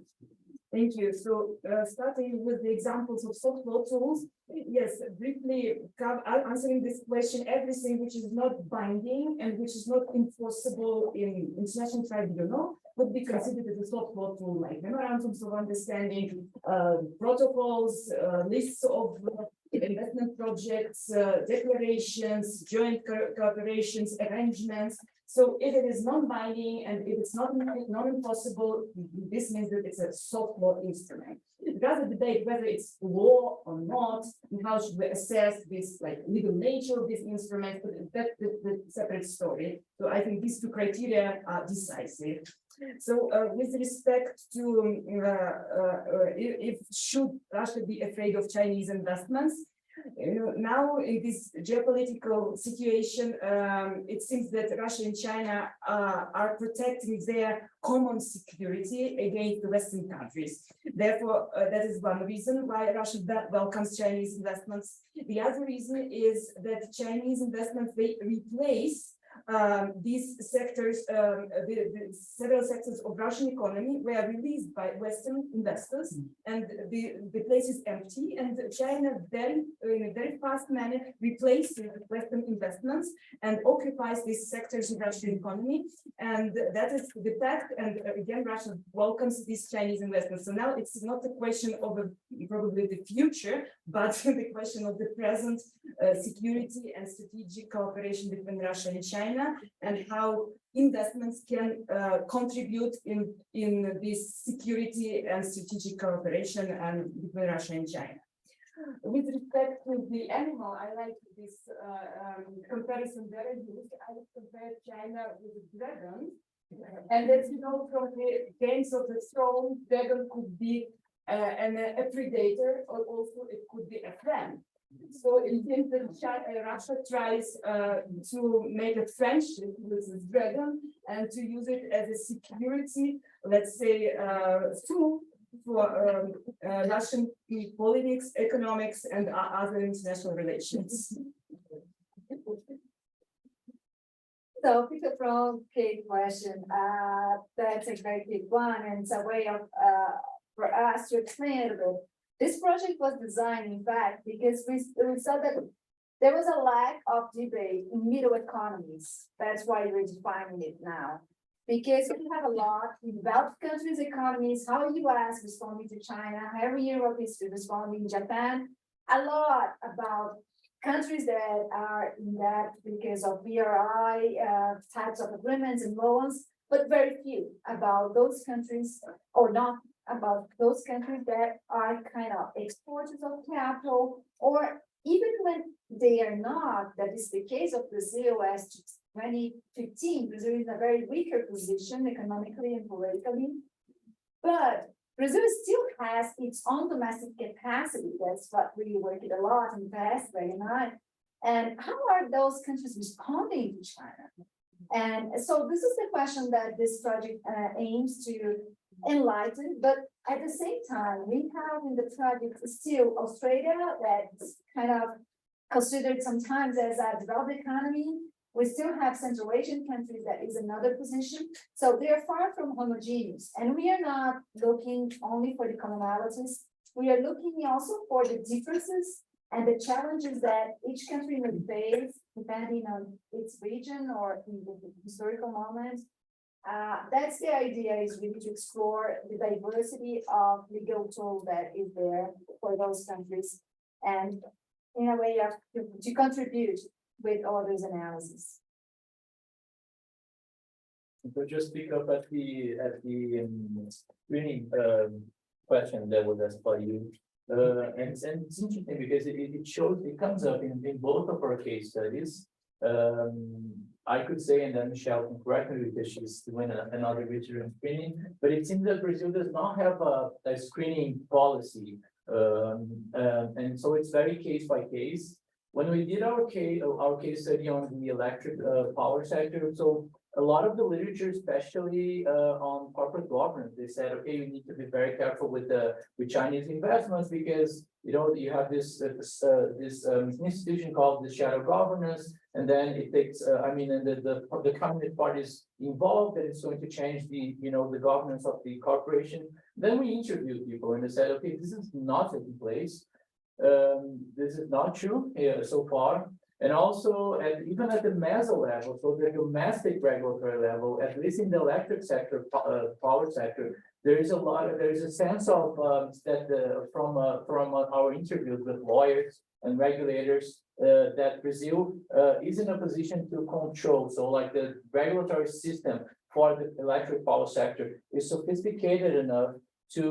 Thank you. So starting with the examples of soft law tools, yes, briefly answering this question, everything which is not binding and which is not enforceable in international tribunal would be considered as a soft law tool, like memorandums of understanding, protocols, lists of investment projects, declarations, joint cooperations, arrangements. So if it is non-binding and if it's not impossible, this means that it's a soft law instrument. There's a debate whether it's law or not, and how should we assess this legal nature of this instrument, but that's the separate story. So I think these two criteria are decisive. So with respect to if should Russia be afraid of Chinese investments, now in this geopolitical situation, it seems that Russia and China are protecting their common security against the Western countries. Therefore, that is one reason why Russia welcomes Chinese investments. The other reason is that Chinese investments, they replace these sectors, the several sectors of Russian economy were released by Western investors, and the place is empty, and China in a very fast manner replaces Western investments and occupies these sectors of Russian economy, and that is the fact. And again, Russia welcomes these Chinese investments. So now it's not a question of probably the future, but the question of the present security and strategic cooperation between Russia and China, and how investments can contribute in this security and strategic cooperation and between Russia and China. With respect to the animal, I like this comparison very good. I would compare China with a dragon. And as you know, from the Games of the Thrones, dragon could be a predator, or also it could be a friend. So it seems that Russia tries to make a friendship with this dragon and to use it as a security, let's say, tool for Russian politics, economics, and other international relations. So, pick a from Kate question. That's a very big one, and it's a way of for us to explain it a bit. This project was designed, in fact, because we saw that there was a lack of debate in middle economies. That's why we're defining it now. Because we have a lot in developed countries' economies, how US responding to China, how Europe is responding, Japan, a lot about countries that are in that because of BRI types of agreements and loans, but very few about those countries, or not about those countries that are kind of exporters of capital, or even when they are not, that is the case of Brazil as 2015, Brazil is in a very weaker position economically and politically, but Brazil still has its own domestic capacity. That's what we worked a lot in the past, very nice. And how are those countries responding to China? And so this is the question that this project aims to enlighten, but at the same time, we have in the project still Australia that's kind of considered sometimes as a developed economy. We still have Central Asian countries that is another position. So they are far from homogeneous. And we are not looking only for the commonalities. We are looking also for the differences and the challenges that each country may face, depending on its region or in the historical moment. That's the idea, is really to explore the diversity of legal tool that is there for those countries, and in a way of to contribute with others' analysis. But just pick up at the screening question that was asked by you. And it's interesting because it shows, it comes up in both of our case studies. I could say, and then Michelle can correct me because she's doing another research and screening, but it seems that Brazil does not have a screening policy. And so it's very case by case. When we did our case study on the electric power sector, so a lot of the literature, especially on corporate governance, they said, okay, you need to be very careful with Chinese investments because you have this institution called the shadow governance, and then it takes and the Communist Party is involved, and it's going to change the governance of the corporation. Then we interviewed people, and they said, okay, this is not taking place. This is not true so far. And also, even at the meso level, so the domestic regulatory level, at least in the electric sector, power sector, there is a sense of that from our interviews with lawyers and regulators that Brazil is in a position to control. So, like the regulatory system for the electric power sector is sophisticated enough to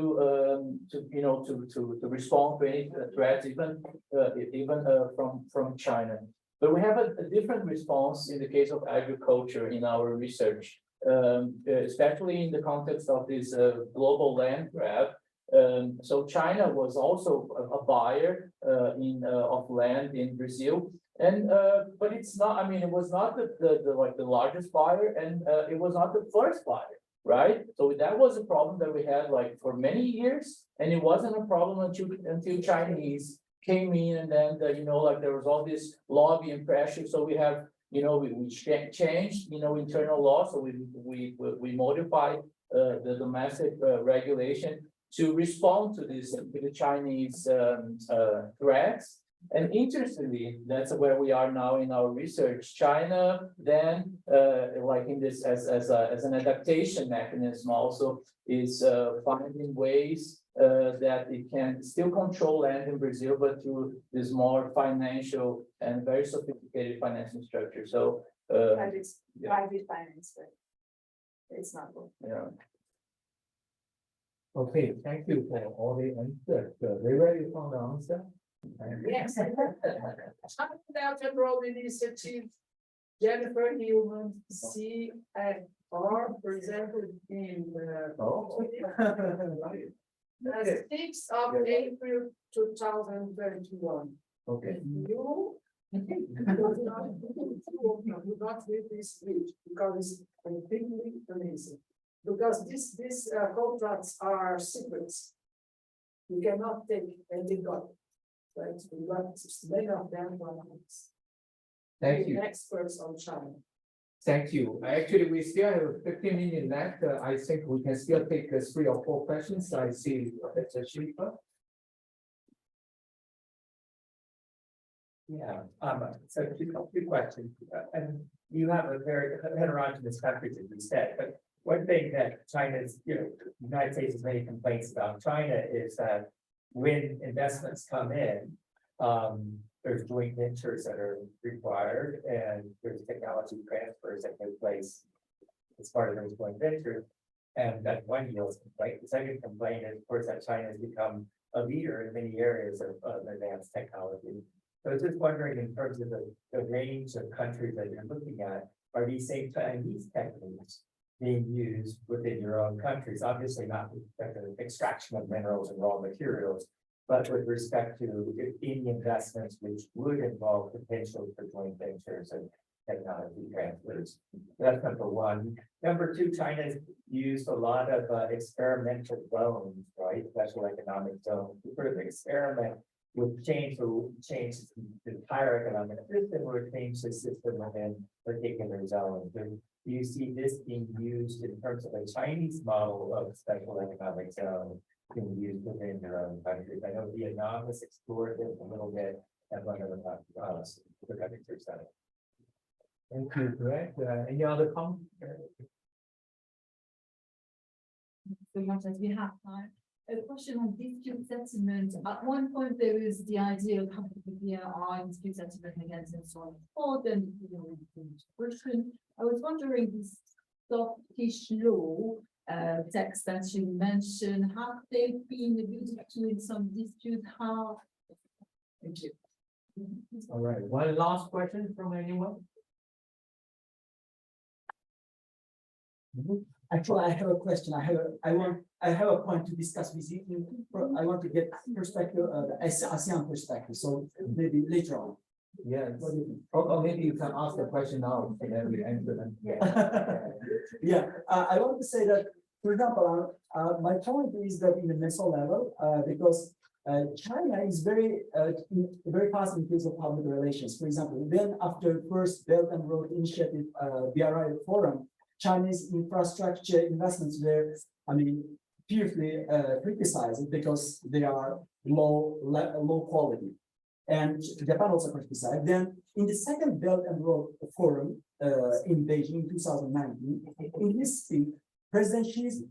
respond to any threats, even from China. But we have a different response in the case of agriculture in our research, especially in the context of this global land grab. So China was also a buyer of land in Brazil, and but it's not. I mean, it was not the largest buyer, and it was not the first buyer. Right, so that was a problem that we had like for many years, and it wasn't a problem until Chinese came in, and then there was all this lobby and pressure. So we have we changed internal law, so we modified the domestic regulation to respond to the Chinese threats. And interestingly, that's where we are now in our research. China then, like in this as an adaptation mechanism, also is finding ways that it can still control land in Brazil, but through this more financial and very sophisticated financing structure. So, Private finance, but it's not. yeah. Okay, thank you for all the answers. They ready for the answer? Yes. China Federal Initiative, Jennifer Newman, CFR, presented in the 6th of April 2021. Okay. You do not read this speech because it's completely amazing. Because these contracts are secrets. You cannot take, and they got it. Right? We got many of them from us. Thank you. Experts on China. Thank you. Actually, we still have 15 minutes left. I think we can still take 3 or 4 questions. I see it's a Shilpa. Yeah, so two questions. And you have a very heterogeneous country, as you said, but one thing that China's, the United States has many complaints about China is that when investments come in, there's joint ventures that are required and there's technology transfers that take place as part of those joint ventures. And that's one yields complaint. The second complaint is, of course, that China has become a leader in many areas of advanced technology. So I was just wondering, in terms of the range of countries that you're looking at, are these same Chinese techniques being used within your own countries? Obviously not with respect to the extraction of minerals and raw materials, but with respect to any investments which would involve potential for joint ventures and technology transfers. That's number one. Number two, China's used a lot of experimental zones, right? Special economic zones to sort of experiment with change the entire economic system or change the system within particular zones. Do you see this being used in terms of a Chinese model of special economic zone being used within your own countries? I know Vietnam has explored this a little bit and one of the countries. Thank you, Greg. Any other comments? So much as we have time. A question on dispute settlement. At one point, there was the idea of having the BRI dispute settlement against and so on. Or then, question. I was wondering, this Scottish law text that you mentioned, have they been alluded to in some dispute? How? Thank you. All right. One last question from anyone? Actually, I have a question. I have a point to discuss with you. I want to get perspective, the ASEAN perspective. So maybe later on. Yes. Or maybe you can ask the question now and then we answer them. Yeah. I want to say that, for example, my point is that in the meso level, because China is very fast in terms of public relations. For example, then after first Belt and Road Initiative BRI forum, Chinese infrastructure investments were, fiercely criticized because they are low quality, and Japan also criticized. Then in the second Belt and Road Forum in Beijing 2019, in this speech, President Xi,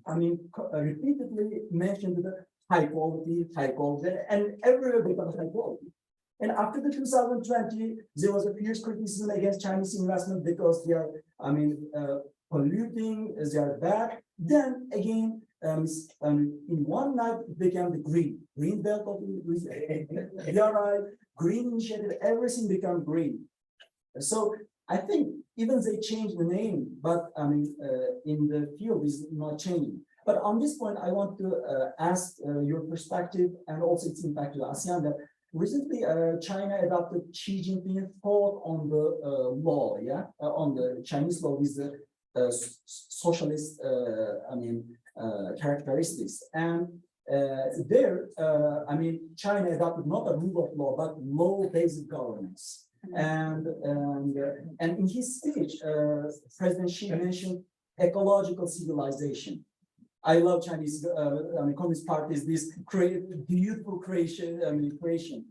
repeatedly mentioned the high quality, and everywhere because high quality. And after the 2020, there was a fierce criticism against Chinese investment because they are, polluting, they are bad. Then again, in one night, it became the green belt of BRI, green initiative, everything became green. So I think even they changed the name, but in the field is not changing. But on this point, I want to ask your perspective and also its impact to ASEAN. That recently, China adopted Xi Jinping's thought on the law, on the Chinese law with the socialist, characteristics. And there, China adopted not a rule of law, but law-based governance. And in his speech, President Xi mentioned ecological civilization. I love Chinese Communist parties, this beautiful creation.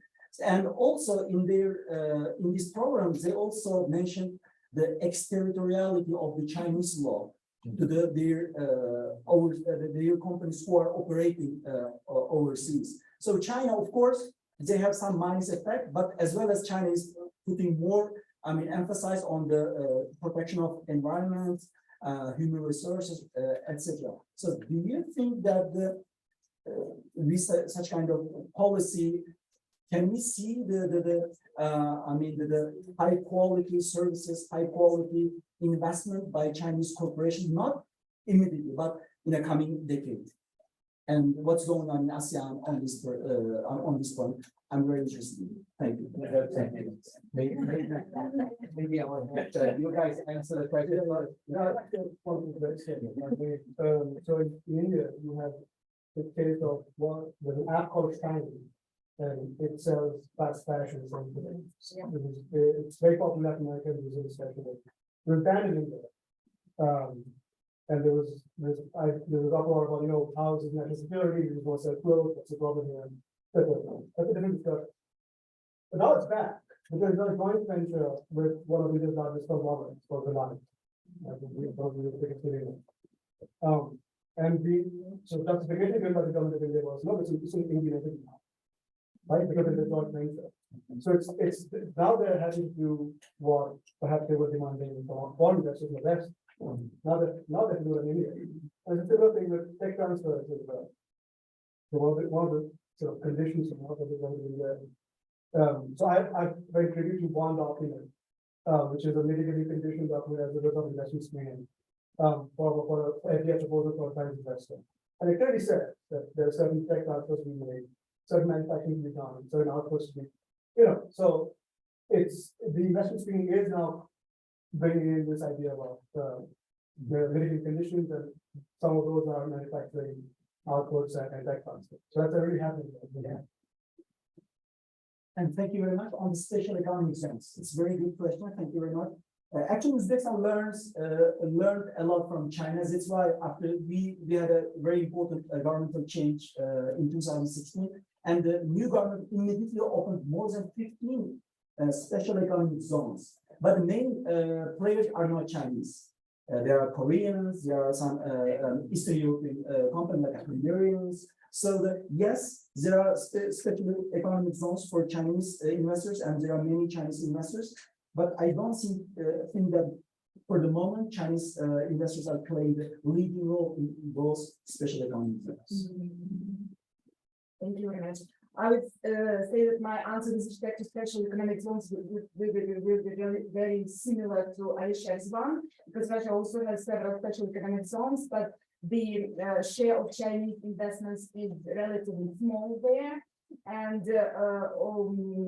And also in their in these programs, they also mentioned the exterritoriality of the Chinese law. to their companies who are operating overseas. So China, of course, they have some minus effect, but as well as China is putting more, emphasis on the protection of environment, human resources, etc. So do you think that with such kind of policy, can we see the high quality services, high quality investment by Chinese corporations, not immediately, but in the coming decade? And what's going on in ASEAN on this point? I'm very interested. Thank you. Maybe I want to you guys answer the question. So in India, you have the case of there's an app called Shiny, and it sells fast fashion. It's very popular in Latin America, and Brazil especially. It was banned in India. And there was uproar about, how is national security, we want to sell clothes, what's the problem here? That's a different discussion. But now it's back, because there's a joint venture with one of the largest conglomerates called the Line. So justification given by the government of India was, no, it's an Indian entity now, right? Because it's a joint venture. So it's now they're having to do what perhaps they were demanding from foreign investors in the West. Now that you are in India, and it's a similar thing with tech transfers as well. So one of the sort of conditions of what they're going to do there. So I've very privy to one document, which is a mitigating condition document as a result of investment screening, for FDI proposal for a private investor. And it clearly said that there are certain tech transfers to be made, certain manufacturing to be done, certain outputs to be, so it's the investment screening is now bringing in this idea about the mitigating conditions, and some of those are manufacturing outputs and tech transfer. So that's already happening. Yeah. And thank you very much on the special economic zones. It's a very good question. Thank you very much. Actually, Uzbekistan learned a lot from China. That's why after we had a very important governmental change in 2016, and the new government immediately opened more than 15 special economic zones. But the main players are not Chinese. There are Koreans, there are some Eastern European companies like Hungarians. So yes, there are special economic zones for Chinese investors, and there are many Chinese investors. But I don't think that for the moment Chinese investors are playing the leading role in those special economic zones. Thank you very much. I would say that my answer with respect to special economic zones will be very similar to Alisher's one, because Russia also has several special economic zones, but the share of Chinese investments is relatively small there. And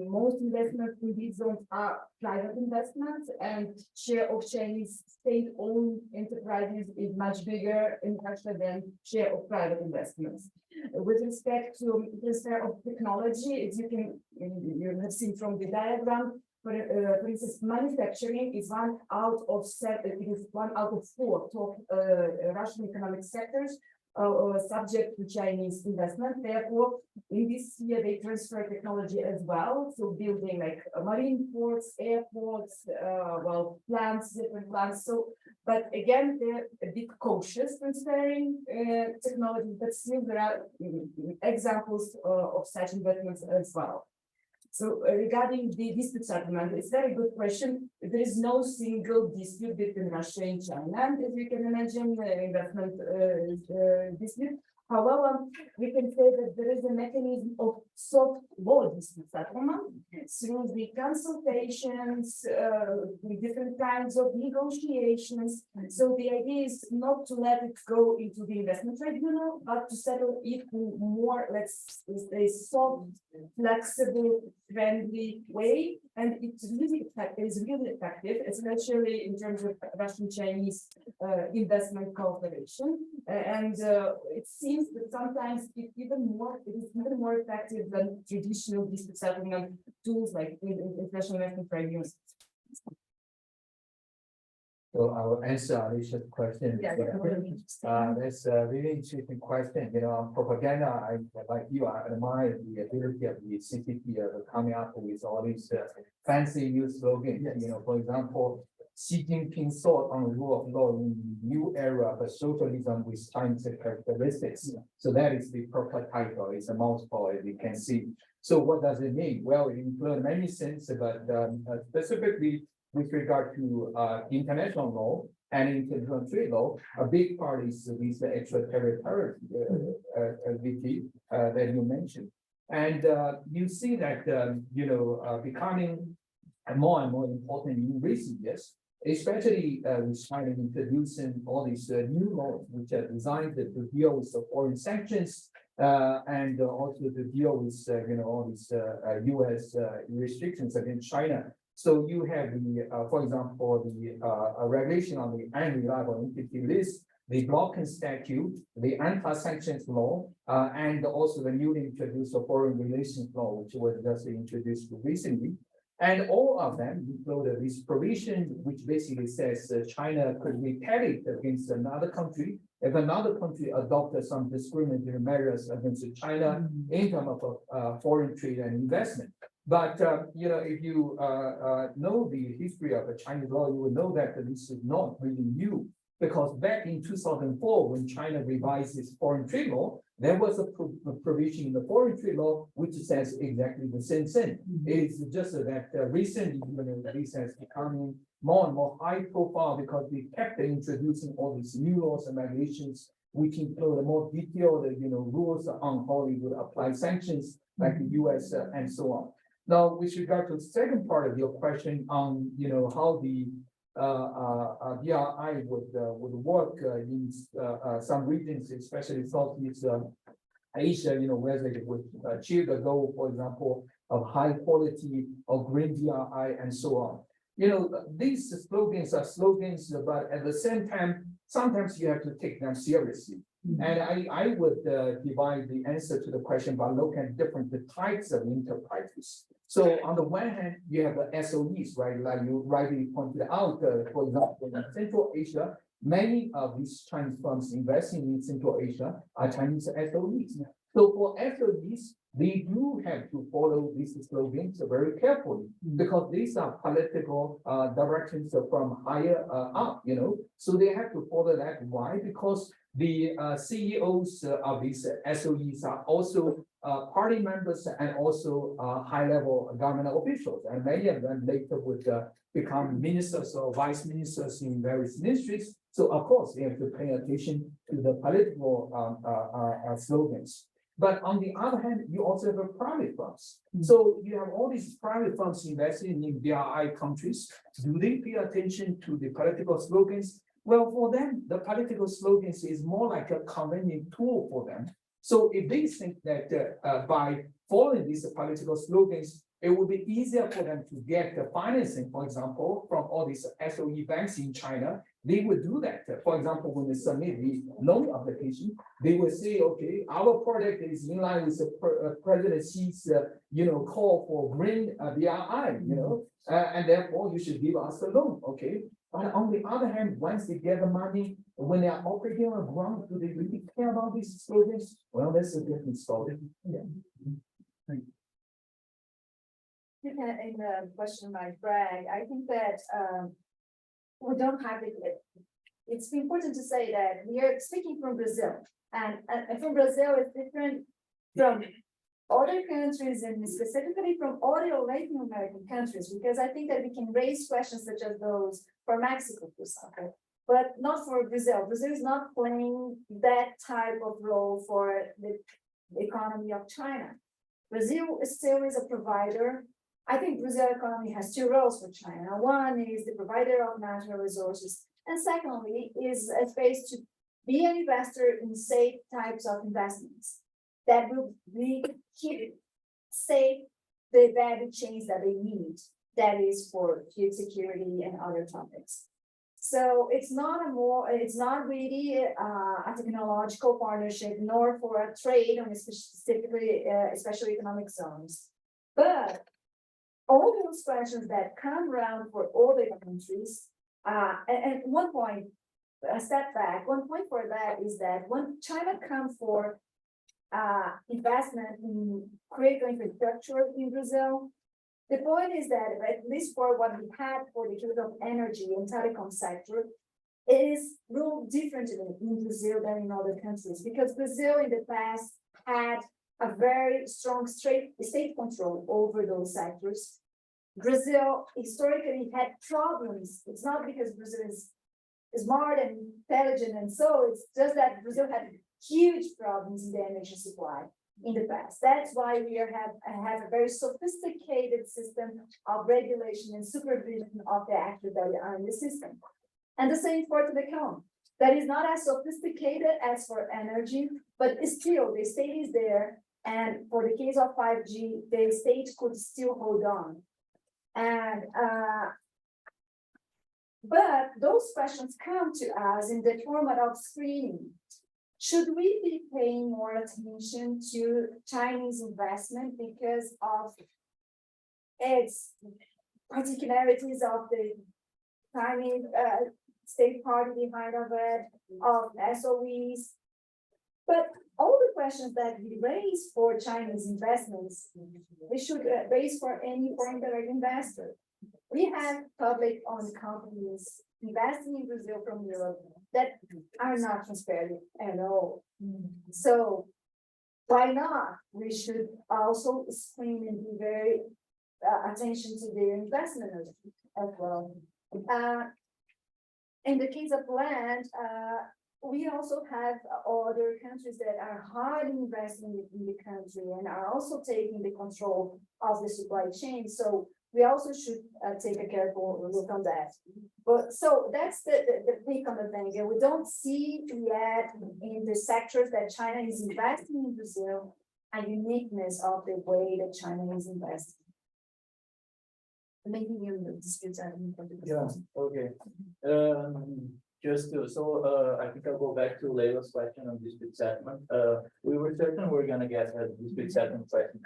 most investments in these zones are private investments, and share of Chinese state-owned enterprises is much bigger in Russia than share of private investments. With respect to transfer of technology, as you have seen from the diagram, for instance, manufacturing is one out of 4 top Russian economic sectors subject to Chinese investment. Therefore, in this year, they transfer technology as well. So building like marine ports, airports, plants, different plants. So, but again, they're a bit cautious transferring technology, but still there are examples of such investments as well. So regarding the dispute settlement, it's a very good question. There is no single dispute between Russia and China, and as you can imagine, investment dispute. However, we can say that there is a mechanism of soft law dispute settlement through the consultations, the different kinds of negotiations. So the idea is not to let it go into the investment tribunal, but to settle it in more, let's say, soft, flexible, friendly way. And it's really effective, especially in terms of Russian-Chinese investment cooperation. And it seems that sometimes it is even more effective than traditional dispute settlement tools like international investment tribunals. So I will answer Alisher's question. Yeah, that's a really interesting question. Propaganda, like you, I admire the ability of the CCP coming up with all these fancy new slogans. For example, Xi Jinping thought on rule of law in the new era of socialism with Chinese characteristics. So that is the proper title. It's a mouthful, as you can see. So what does it mean? Well, it includes many things, but specifically with regard to international law and international trade law, a big part is this extraterritoriality that you mentioned. And you see that, becoming more and more important in recent years, especially with China introducing all these new laws, which are designed to deal with the foreign sanctions and also to deal with, all these US restrictions against China. So you have the, for example, the regulation on the unreliable entity list, the Boklan statute, the anti-sanctions law, and also the newly introduced foreign relations law, which was just introduced recently. And all of them include this provision, which basically says China could retaliate against another country if another country adopted some discriminatory measures against China in terms of foreign trade and investment. But if you know the history of the Chinese law, you will know that this is not really new. Because back in 2004, when China revised its foreign trade law, there was a provision in the foreign trade law which says exactly the same thing. It is just that recently, this has become more and more high profile because we kept introducing all these new laws and regulations, which include more detailed, rules on how we would apply sanctions, like the US and so on. Now, with regard to the second part of your question on, how the BRI would work in some regions, especially Southeast Asia, where they would achieve the goal, for example, of high quality of green BRI and so on. These slogans are slogans, but at the same time, sometimes you have to take them seriously. And I would divide the answer to the question by looking at different types of enterprises. So on the one hand, you have the SOEs, right? Like you rightly pointed out, for example, in Central Asia, many of these Chinese firms investing in Central Asia are Chinese SOEs. So for SOEs, they do have to follow these slogans very carefully because these are political directions from higher up, So they have to follow that. Why? Because the CEOs of these SOEs are also party members and also high-level government officials, and many of them later would become ministers or vice ministers in various ministries. So of course, they have to pay attention to the political slogans. But on the other hand, you also have private firms. So you have all these private firms investing in BRI countries. Do they pay attention to the political slogans? Well, for them, the political slogans is more like a convenient tool for them. So if they think that by following these political slogans, it would be easier for them to get the financing, for example, from all these SOE banks in China, they would do that. For example, when they submit the loan application, they will say, okay, our project is in line with the President Xi's, call for green BRI, and therefore you should give us a loan, okay? But on the other hand, once they get the money, when they are operating on the ground, do they really care about these slogans? Well, that's a different story. Yeah. Thank you. In the question by Greg, I think that we don't have it. It's important to say that we are speaking from Brazil, and from Brazil is different from other countries, and specifically from other Latin American countries, because I think that we can raise questions such as those for Mexico, for example, but not for Brazil. Brazil is not playing that type of role for the economy of China. Brazil still is a provider. I think Brazil economy has two roles for China. One is the provider of natural resources, and secondly is a space to be an investor in safe types of investments that will keep safe the value chains that they need. That is for food security and other topics. So it's not really a technological partnership, nor for a trade on specifically special economic zones. But all those questions that come around for all the countries, and one point, a step back, one point for that is that when China comes for investment in critical infrastructure in Brazil, The point is that at least for what we had for the case of energy and telecom sector, it is ruled differently in Brazil than in other countries, because Brazil in the past had a very strong state control over those sectors. Brazil historically had problems. It's not because Brazil is smart and intelligent, and so it's just that Brazil had huge problems in the energy supply in the past. That's why we have a very sophisticated system of regulation and supervision of the actors that are in the system. And the same for telecom. That is not as sophisticated as for energy, but still the state is there. And for the case of 5G, the state could still hold on. And but those questions come to us in the format of screening. Should we be paying more attention to Chinese investment because of its particularities of the Chinese state party behind of it, of SOEs? But all the questions that we raise for Chinese investments, we should raise for any foreign direct investor. We have public-owned companies investing in Brazil from Europe that are not transparent at all. So why not? We should also screen and be very attention to their investment as well. In the case of land, we also have other countries that are hard investing in the country and are also taking the control of the supply chain. So we also should take a careful look on that. But so that's the pick on the thing. And we don't see yet in the sectors that China is investing in Brazil a uniqueness of the way that China is investing. Maybe you know disputes are Yeah, okay. I think I'll go back to Leila's question on dispute settlement. We were certain we're gonna get a dispute settlement question.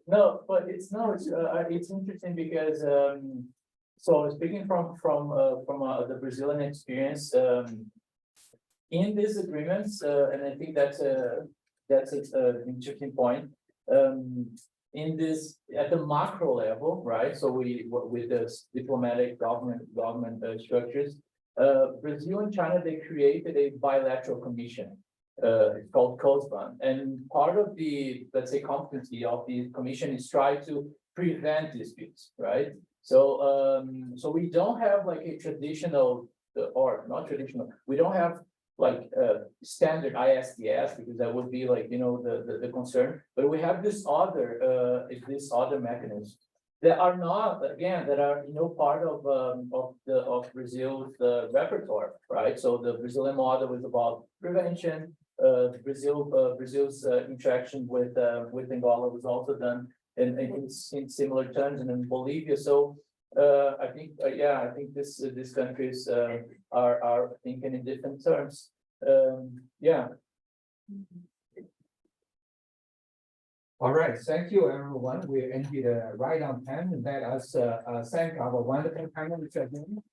No, but it's interesting because so speaking from the Brazilian experience, in these agreements, and I think that's an interesting point. In this at the macro level, right? So with the diplomatic government structures, Brazil and China, they created a bilateral commission. It's called COSBAN, and part of the, let's say, competency of the commission is try to prevent disputes, right? So we don't have like a traditional, or not traditional, we don't have like standard ISDS, because that would be like, the concern, but we have this other mechanism that are not, again, that are part of Brazil's repertoire, right? So the Brazilian model is about prevention. Brazil's interaction with Angola was also done in similar terms, and in Bolivia. So I think these countries are thinking in different terms. All right, thank you, everyone. We ended right on time, and let us thank our wonderful panelists again.